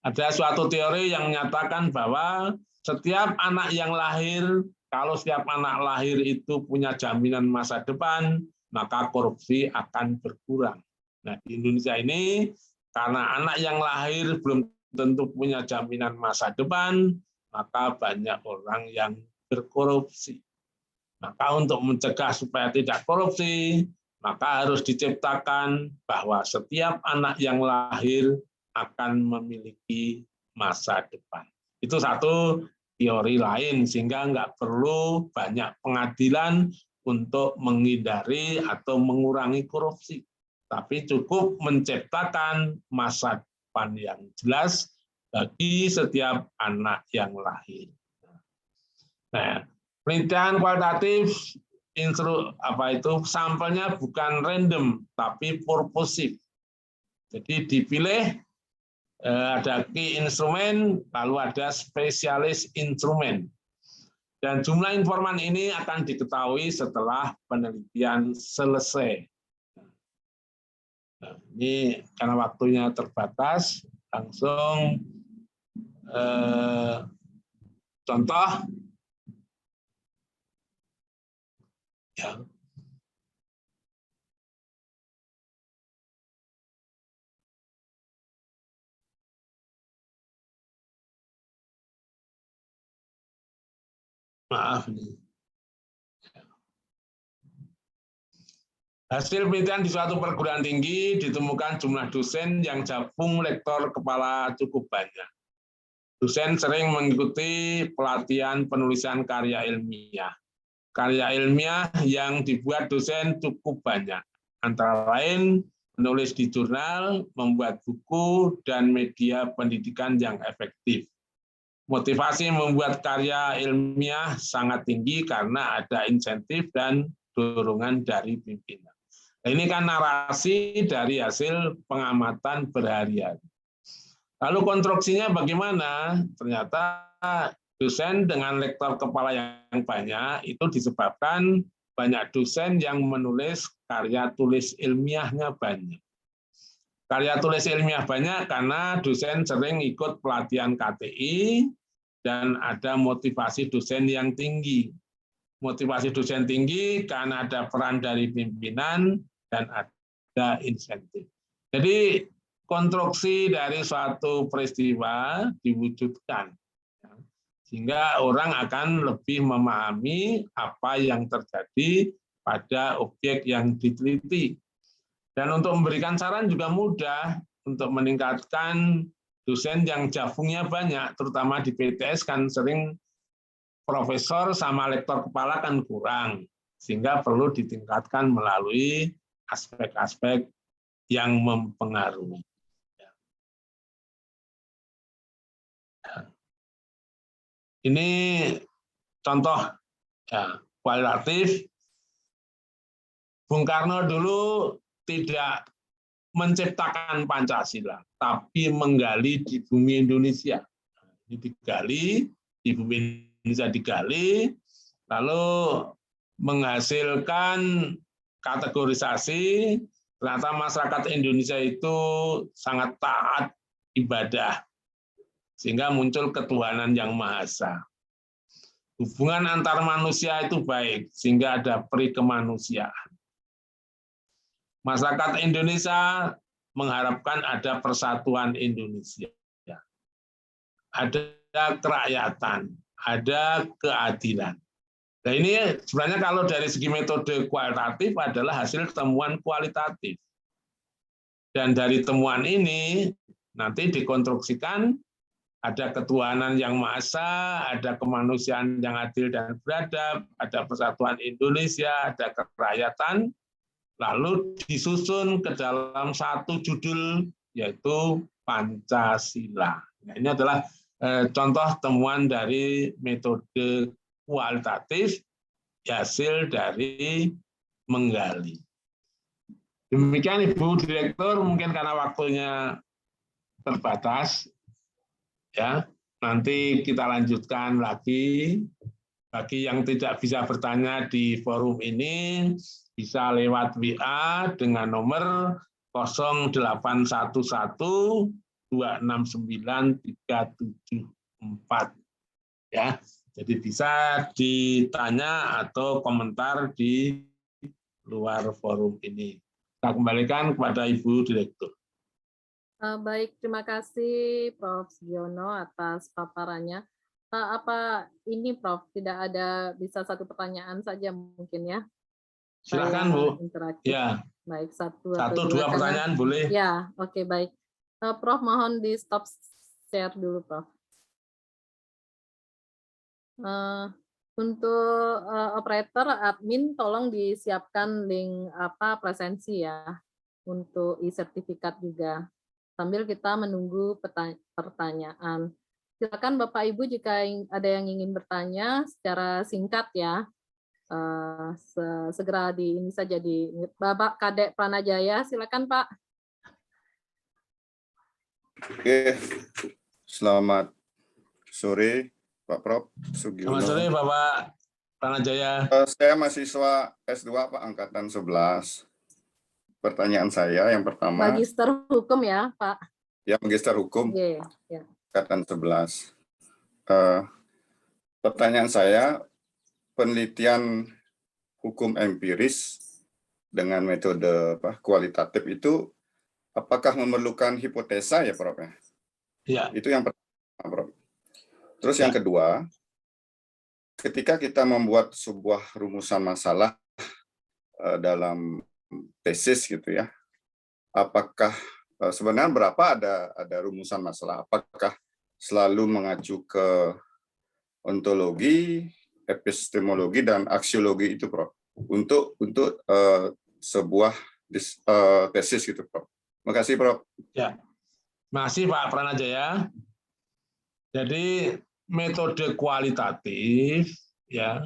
Ada suatu teori yang menyatakan bahwa setiap anak yang lahir, kalau setiap anak lahir itu punya jaminan masa depan, maka korupsi akan berkurang. Nah, di Indonesia ini, karena anak yang lahir belum tentu punya jaminan masa depan, maka banyak orang yang berkorupsi. Maka untuk mencegah supaya tidak korupsi, maka harus diciptakan bahwa setiap anak yang lahir akan memiliki masa depan. Itu satu teori lain, sehingga nggak perlu banyak pengadilan untuk menghindari atau mengurangi korupsi. Tapi cukup menciptakan masa depan yang jelas bagi setiap anak yang lahir. Nah, penelitian kualitatif sampelnya bukan random tapi purposive. Jadi dipilih, ada key instrumen, lalu ada spesialis instrumen. Dan jumlah informan ini akan diketahui setelah penelitian selesai. Nah, ini karena waktunya terbatas, langsung contoh. Ya. Maaf nih. Hasil penelitian di suatu perguruan tinggi ditemukan jumlah dosen yang gabung lektor kepala cukup banyak. Dosen sering mengikuti pelatihan penulisan karya ilmiah. Karya ilmiah yang dibuat dosen cukup banyak. Antara lain menulis di jurnal, membuat buku, dan media pendidikan yang efektif. Motivasi membuat karya ilmiah sangat tinggi karena ada insentif dan dorongan dari pimpinan. Nah, ini kan narasi dari hasil pengamatan berhari-hari. Lalu konstruksinya bagaimana? Ternyata dosen dengan lektor kepala yang banyak itu disebabkan banyak dosen yang menulis karya tulis ilmiahnya banyak. Karya tulis ilmiah banyak karena dosen sering ikut pelatihan KTI dan ada motivasi dosen yang tinggi. Motivasi dosen tinggi karena ada peran dari pimpinan dan ada insentif. Jadi konstruksi dari suatu peristiwa diwujudkan, sehingga orang akan lebih memahami apa yang terjadi pada objek yang diteliti. Dan untuk memberikan saran juga mudah, untuk meningkatkan dosen yang jabungnya banyak, terutama di PTS kan sering profesor sama lektor kepala kan kurang, sehingga perlu ditingkatkan melalui aspek-aspek yang mempengaruhi. Ini contoh ya, kualitatif. Bung Karno dulu tidak menciptakan Pancasila, tapi menggali di bumi Indonesia. Ini digali, di bumi Indonesia digali, lalu menghasilkan kategorisasi. Ternyata masyarakat Indonesia itu sangat taat ibadah, sehingga muncul ketuhanan yang Maha Esa. Hubungan antar manusia itu baik, sehingga ada peri kemanusiaan. Masyarakat Indonesia mengharapkan ada persatuan Indonesia. Ada kerakyatan, ada keadilan. Nah ini sebenarnya kalau dari segi metode kualitatif adalah hasil temuan kualitatif. Dan dari temuan ini nanti dikonstruksikan ada ketuhanan yang Maha Esa, ada kemanusiaan yang adil dan beradab, ada persatuan Indonesia, ada kerakyatan, lalu disusun ke dalam satu judul yaitu Pancasila. Nah, ini adalah contoh temuan dari metode kualitatif hasil dari menggali. Demikian Ibu Direktur, mungkin karena waktunya terbatas, ya nanti kita lanjutkan lagi. Bagi yang tidak bisa bertanya di forum ini, bisa lewat WA dengan nomor 0811 269 374. Ya, jadi bisa ditanya atau komentar di luar forum ini. Saya kembalikan kepada Ibu Direktur. Baik, terima kasih Prof. Sugiono atas paparannya. Apa ini Prof, tidak ada, bisa satu pertanyaan saja mungkin ya? Silakan Bu. Interaktif. Ya. Baik, satu atau dua pertanyaan boleh. Ya, oke, baik. Prof, mohon di stop share dulu Prof. Untuk operator admin tolong disiapkan link presensi ya untuk e-sertifikat juga sambil kita menunggu pertanyaan. Silakan Bapak Ibu jika ada yang ingin bertanya secara singkat ya, segera ini saja di Bapak Kadek Pranajaya, silakan Pak. Oke, selamat sore Pak Prof. Sugiono. Selamat sore Bapak Pranajaya. Saya mahasiswa S2 Pak, Angkatan 11. Pertanyaan saya yang pertama. Magister Hukum ya Pak? Ya, Magister Hukum. Yeah, yeah. Angkatan 11. Pertanyaan saya, penelitian hukum empiris dengan metode kualitatif itu apakah memerlukan hipotesa ya Prof? Ya. Itu yang pertama Prof. Terus yang kedua, ketika kita membuat sebuah rumusan masalah dalam tesis gitu ya, apakah sebenarnya berapa ada rumusan masalah? Apakah selalu mengacu ke ontologi, epistemologi, dan aksiologi itu, Prof, untuk sebuah tesis gitu, Prof. Terima kasih, Prof. Ya, masih Pak Pranajaya. Jadi metode kualitatif ya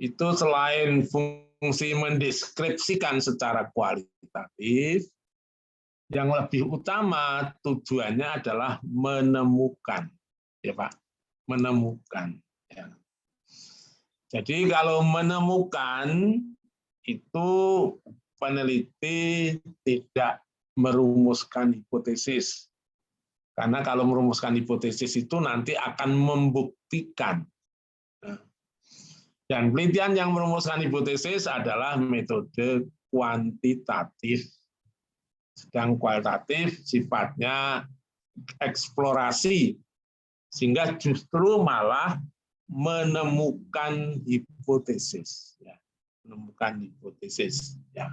itu selain fungsi mendeskripsikan secara kualitatif, yang lebih utama tujuannya adalah menemukan, ya Pak, menemukan. Ya. Jadi kalau menemukan itu peneliti tidak merumuskan hipotesis. Karena kalau merumuskan hipotesis itu nanti akan membuktikan. Dan penelitian yang merumuskan hipotesis adalah metode kuantitatif. Sedang kualitatif sifatnya eksplorasi, sehingga justru malah menemukan hipotesis. Ya, menemukan hipotesis. Ya.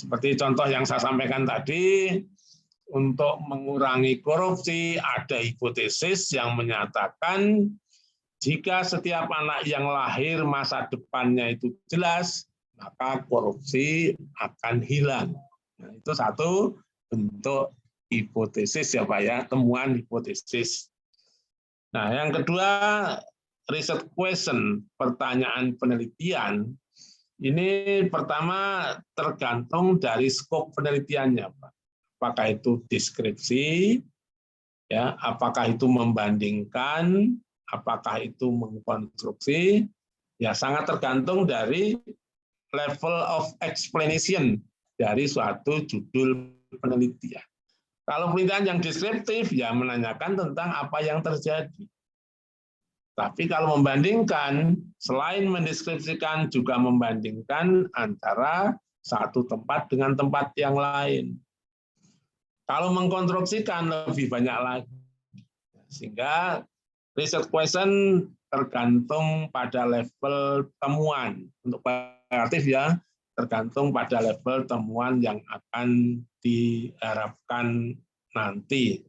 Seperti contoh yang saya sampaikan tadi, untuk mengurangi korupsi, ada hipotesis yang menyatakan jika setiap anak yang lahir masa depannya itu jelas, maka korupsi akan hilang. Nah, itu satu bentuk hipotesis ya Pak ya, temuan hipotesis. Nah, yang kedua, research question, pertanyaan penelitian. Ini pertama tergantung dari skop penelitiannya, Pak. Apakah itu deskripsi, ya, apakah itu membandingkan, apakah itu mengkonstruksi, ya sangat tergantung dari level of explanation dari suatu judul penelitian. Kalau penelitian yang deskriptif, ya menanyakan tentang apa yang terjadi. Tapi kalau membandingkan, selain mendeskripsikan, juga membandingkan antara satu tempat dengan tempat yang lain. Kalau mengkonstruksikan lebih banyak lagi. Sehingga research question tergantung pada level temuan. Untuk kualitatif ya, tergantung pada level temuan yang akan diharapkan nanti.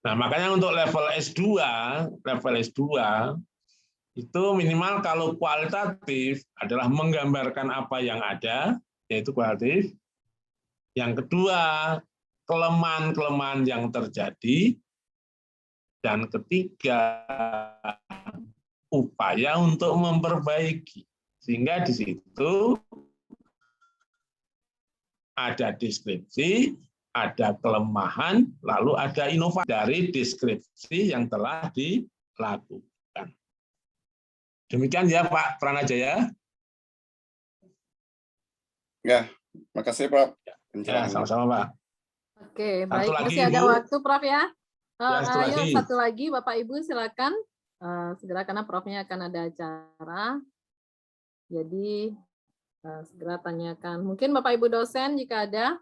Nah, makanya untuk level S2 itu minimal kalau kualitatif adalah menggambarkan apa yang ada, yaitu kualitatif. Yang kedua, kelemahan-kelemahan yang terjadi. Dan ketiga, upaya untuk memperbaiki. Sehingga di situ ada deskripsi, ada kelemahan, lalu ada inovasi dari deskripsi yang telah dilakukan. Demikian ya Pak Pranajaya. Ya, makasih Prof. Ya, sama-sama Pak. Oke, Satu baik. lagi, Masih ada Ibu. waktu Prof ya. Ya, Satu lagi Bapak Ibu silakan. Segera karena Profnya akan ada acara. Jadi segera tanyakan. Mungkin Bapak Ibu dosen jika ada.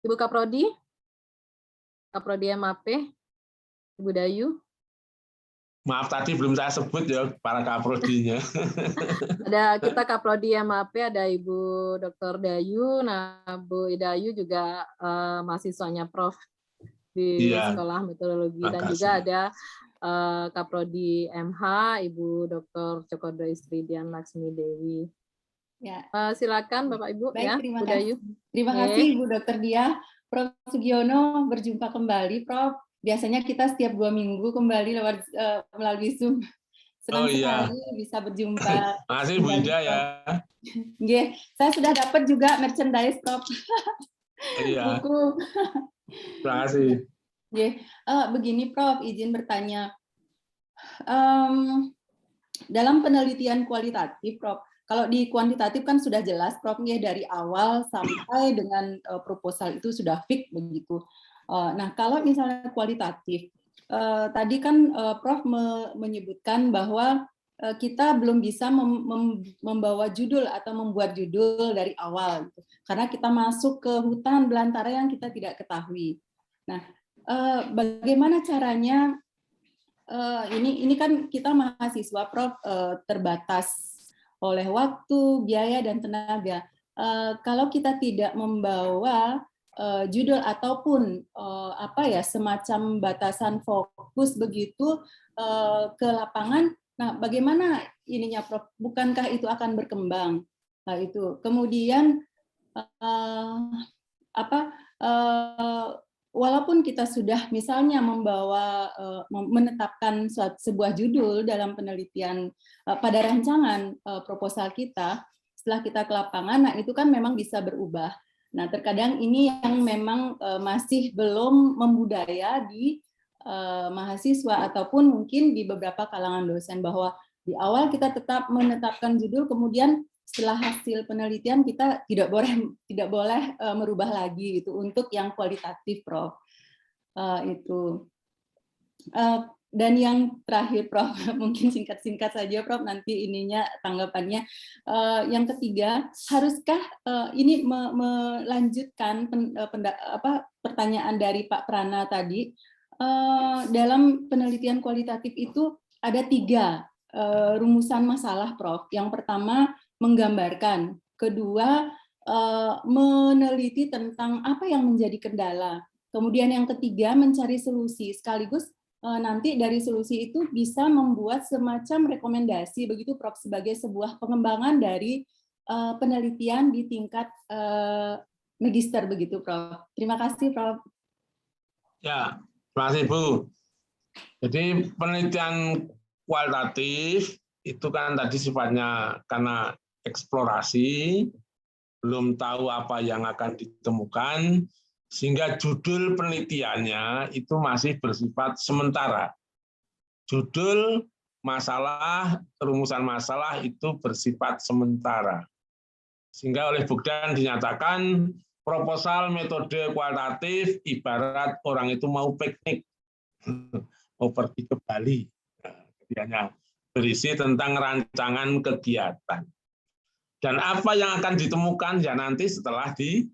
Ibu Kaprodi, Kaprodi MAP, Ibu Dayu. Maaf tadi belum saya sebut ya para kaprodinya. Ada kita Kaprodi MAP, ada Ibu Dr. Dayu. Nah, Bu Dayu juga mahasiswanya Prof di Sekolah Metodologi. Dan juga ada Kaprodi MH, Ibu Dr. Cokodo Istridian Laksmi Dewi. Ya. Silakan Bapak Ibu. Baik, ya, terima Bu kasih. Dayu. Terima kasih Ibu Dr. Diah. Prof. Sugiono, berjumpa kembali Prof. Biasanya kita setiap 2 minggu kembali lewat melalui Zoom. Senang sekali bisa berjumpa. Makasih Bu Ida ya. Yeah, saya sudah dapat juga merchandise Prof. Iya. Buku. Terima kasih. Yeah. Begini Prof, izin bertanya. Dalam penelitian kualitatif Prof, kalau di kuantitatif kan sudah jelas Prof ya, dari awal sampai dengan proposal itu sudah fix begitu. Nah, kalau misalnya kualitatif, tadi kan Prof menyebutkan bahwa kita belum bisa membawa judul atau membuat judul dari awal, gitu. Karena kita masuk ke hutan belantara yang kita tidak ketahui. Nah, bagaimana caranya? Ini kan kita mahasiswa Prof terbatas oleh waktu, biaya, dan tenaga. kalau kita tidak membawa judul ataupun semacam batasan fokus begitu ke lapangan, nah bagaimana ininya Prof? Bukankah itu akan berkembang? Nah, itu kemudian walaupun kita sudah misalnya menetapkan sebuah judul dalam penelitian pada rancangan proposal kita, setelah kita ke lapangan, nah itu kan memang bisa berubah. Nah, terkadang ini yang memang masih belum membudaya di mahasiswa ataupun mungkin di beberapa kalangan dosen, bahwa di awal kita tetap menetapkan judul, kemudian setelah hasil penelitian kita tidak boleh merubah lagi gitu untuk yang kualitatif, Prof. Itu. Dan yang terakhir, Prof, mungkin singkat-singkat saja, Prof, nanti ininya tanggapannya. Yang ketiga, haruskah ini melanjutkan pertanyaan dari Pak Prana tadi, dalam penelitian kualitatif itu ada 3 rumusan masalah, Prof. Yang pertama, menggambarkan. Kedua, meneliti tentang apa yang menjadi kendala. Kemudian yang ketiga, mencari solusi. Sekaligus nanti dari solusi itu bisa membuat semacam rekomendasi begitu, Prof, sebagai sebuah pengembangan dari penelitian di tingkat magister begitu, Prof. Terima kasih, Prof. Ya, terima kasih, Bu. Jadi penelitian kualitatif itu kan tadi sifatnya karena eksplorasi, belum tahu apa yang akan ditemukan, sehingga judul penelitiannya itu masih bersifat sementara. Judul masalah, rumusan masalah itu bersifat sementara. Sehingga oleh Bogdan dinyatakan proposal metode kualitatif ibarat orang itu mau piknik, mau pergi ke Bali. Nah, berisi tentang rancangan kegiatan. Dan apa yang akan ditemukan ya nanti setelah di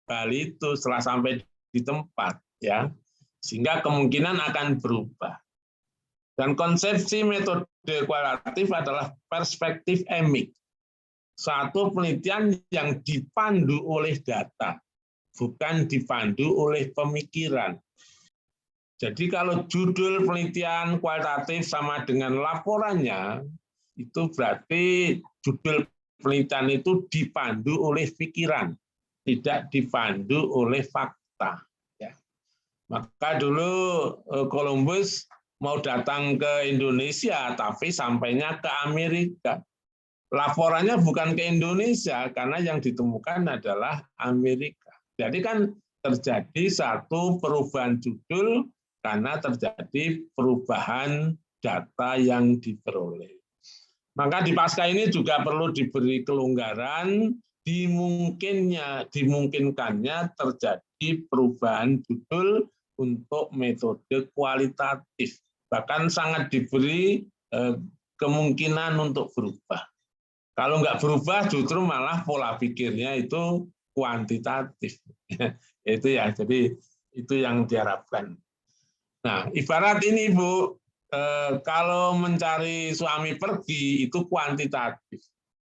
Bali itu, setelah sampai di tempat, ya, sehingga kemungkinan akan berubah. Dan konsepsi metode kualitatif adalah perspektif emik, satu penelitian yang dipandu oleh data, bukan dipandu oleh pemikiran. Jadi kalau judul penelitian kualitatif sama dengan laporannya, itu berarti judul penelitian itu dipandu oleh pikiran, tidak dipandu oleh fakta. Ya. Maka dulu Columbus mau datang ke Indonesia, tapi sampainya ke Amerika. Laporannya bukan ke Indonesia, karena yang ditemukan adalah Amerika. Jadi kan terjadi satu perubahan judul karena terjadi perubahan data yang diperoleh. Maka di pasca ini juga perlu diberi kelonggaran, dimungkinkannya terjadi perubahan judul untuk metode kualitatif. Bahkan sangat diberi kemungkinan untuk berubah. Kalau nggak berubah justru malah pola pikirnya itu kuantitatif. Itu ya, jadi itu yang diharapkan. Nah, ibarat ini Bu, kalau mencari suami pergi itu kuantitatif.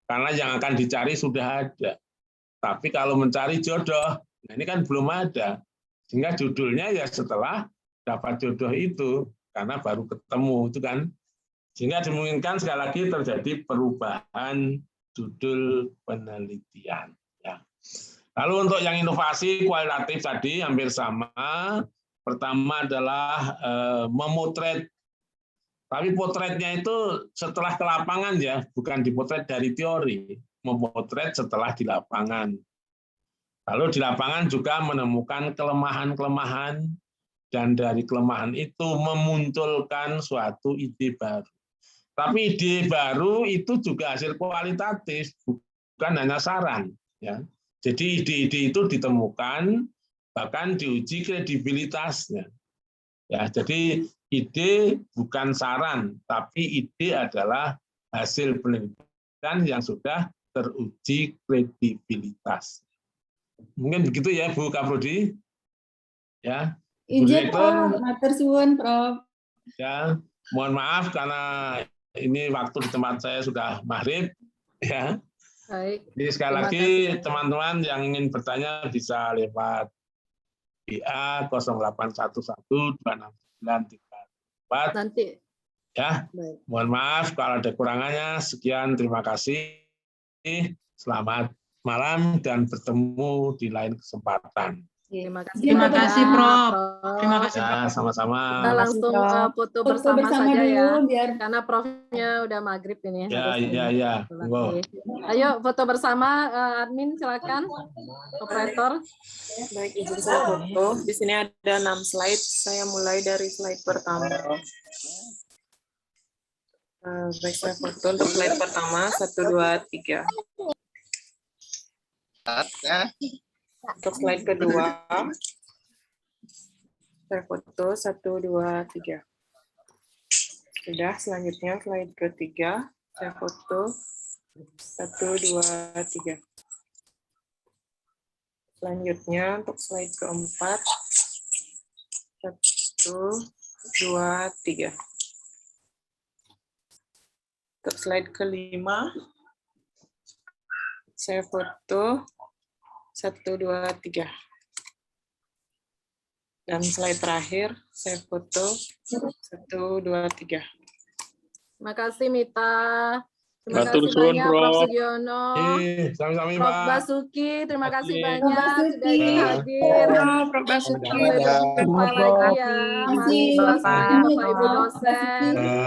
Karena yang akan dicari sudah ada. Tapi kalau mencari jodoh, nah ini kan belum ada. Sehingga judulnya ya setelah dapat jodoh itu, karena baru ketemu itu kan. Sehingga dimungkinkan sekali lagi terjadi perubahan judul penelitian. Ya. Lalu untuk yang inovasi kualitatif tadi hampir sama. Pertama adalah memotret. Tapi potretnya itu setelah ke lapangan ya, bukan dipotret dari teori, memotret setelah di lapangan. Lalu di lapangan juga menemukan kelemahan-kelemahan, dan dari kelemahan itu memunculkan suatu ide baru. Tapi ide baru itu juga hasil kualitatif, bukan hanya saran. Ya. Jadi ide-ide itu ditemukan, bahkan diuji kredibilitasnya. Ya, jadi ide bukan saran, tapi ide adalah hasil penelitian yang sudah teruji kredibilitas. Mungkin begitu ya, Bu Kaprodi. Ya. Izin, Prof. Matur suwun, Prof. Ya, mohon maaf karena ini waktu di tempat saya sudah maghrib. Ya. Baik. Jadi sekali Terima lagi kasih. teman-teman yang ingin bertanya bisa lewat WA 0811269344 Nanti. ya. Baik. Mohon maaf kalau ada kurangannya. Sekian, terima kasih. Selamat malam dan bertemu di lain kesempatan. Terima kasih. Terima banyak, kasih, Prof. Terima kasih, Ya, Kita sama-sama. langsung foto Foto bersama bersama saja dulu ya. biar Karena profnya udah maghrib ini. Ya, harus ya, ini. ya. Oke. Ayo foto bersama, admin silakan. Operator. Baik, izin saya foto. Di sini ada 6 slide. Saya mulai dari slide pertama. Baik, saya foto untuk slide pertama 1, 2, 3. Untuk slide kedua, saya foto 1, 2, 3. Sudah, selanjutnya slide ketiga, saya foto 1, 2, 3. Selanjutnya untuk slide keempat, 1, 2, 3. Untuk slide kelima, saya foto 1, 2, 3. Dan slide terakhir, saya foto 1, 2, 3. Terima kasih Mita. Terima Matur kasih suwun, banyak Prof. Prof. Sugiono. Sami-sami, Prof. Pak. Basuki, terima kasih Oke. banyak Prof. sudah Basuki. ikut hadir. Prof. Basuki. Sampai jumpa lagi ya. Terima kasih, Mahasiswa Bapak. semuanya, Bapak Ibu Prof. dosen. Basuki.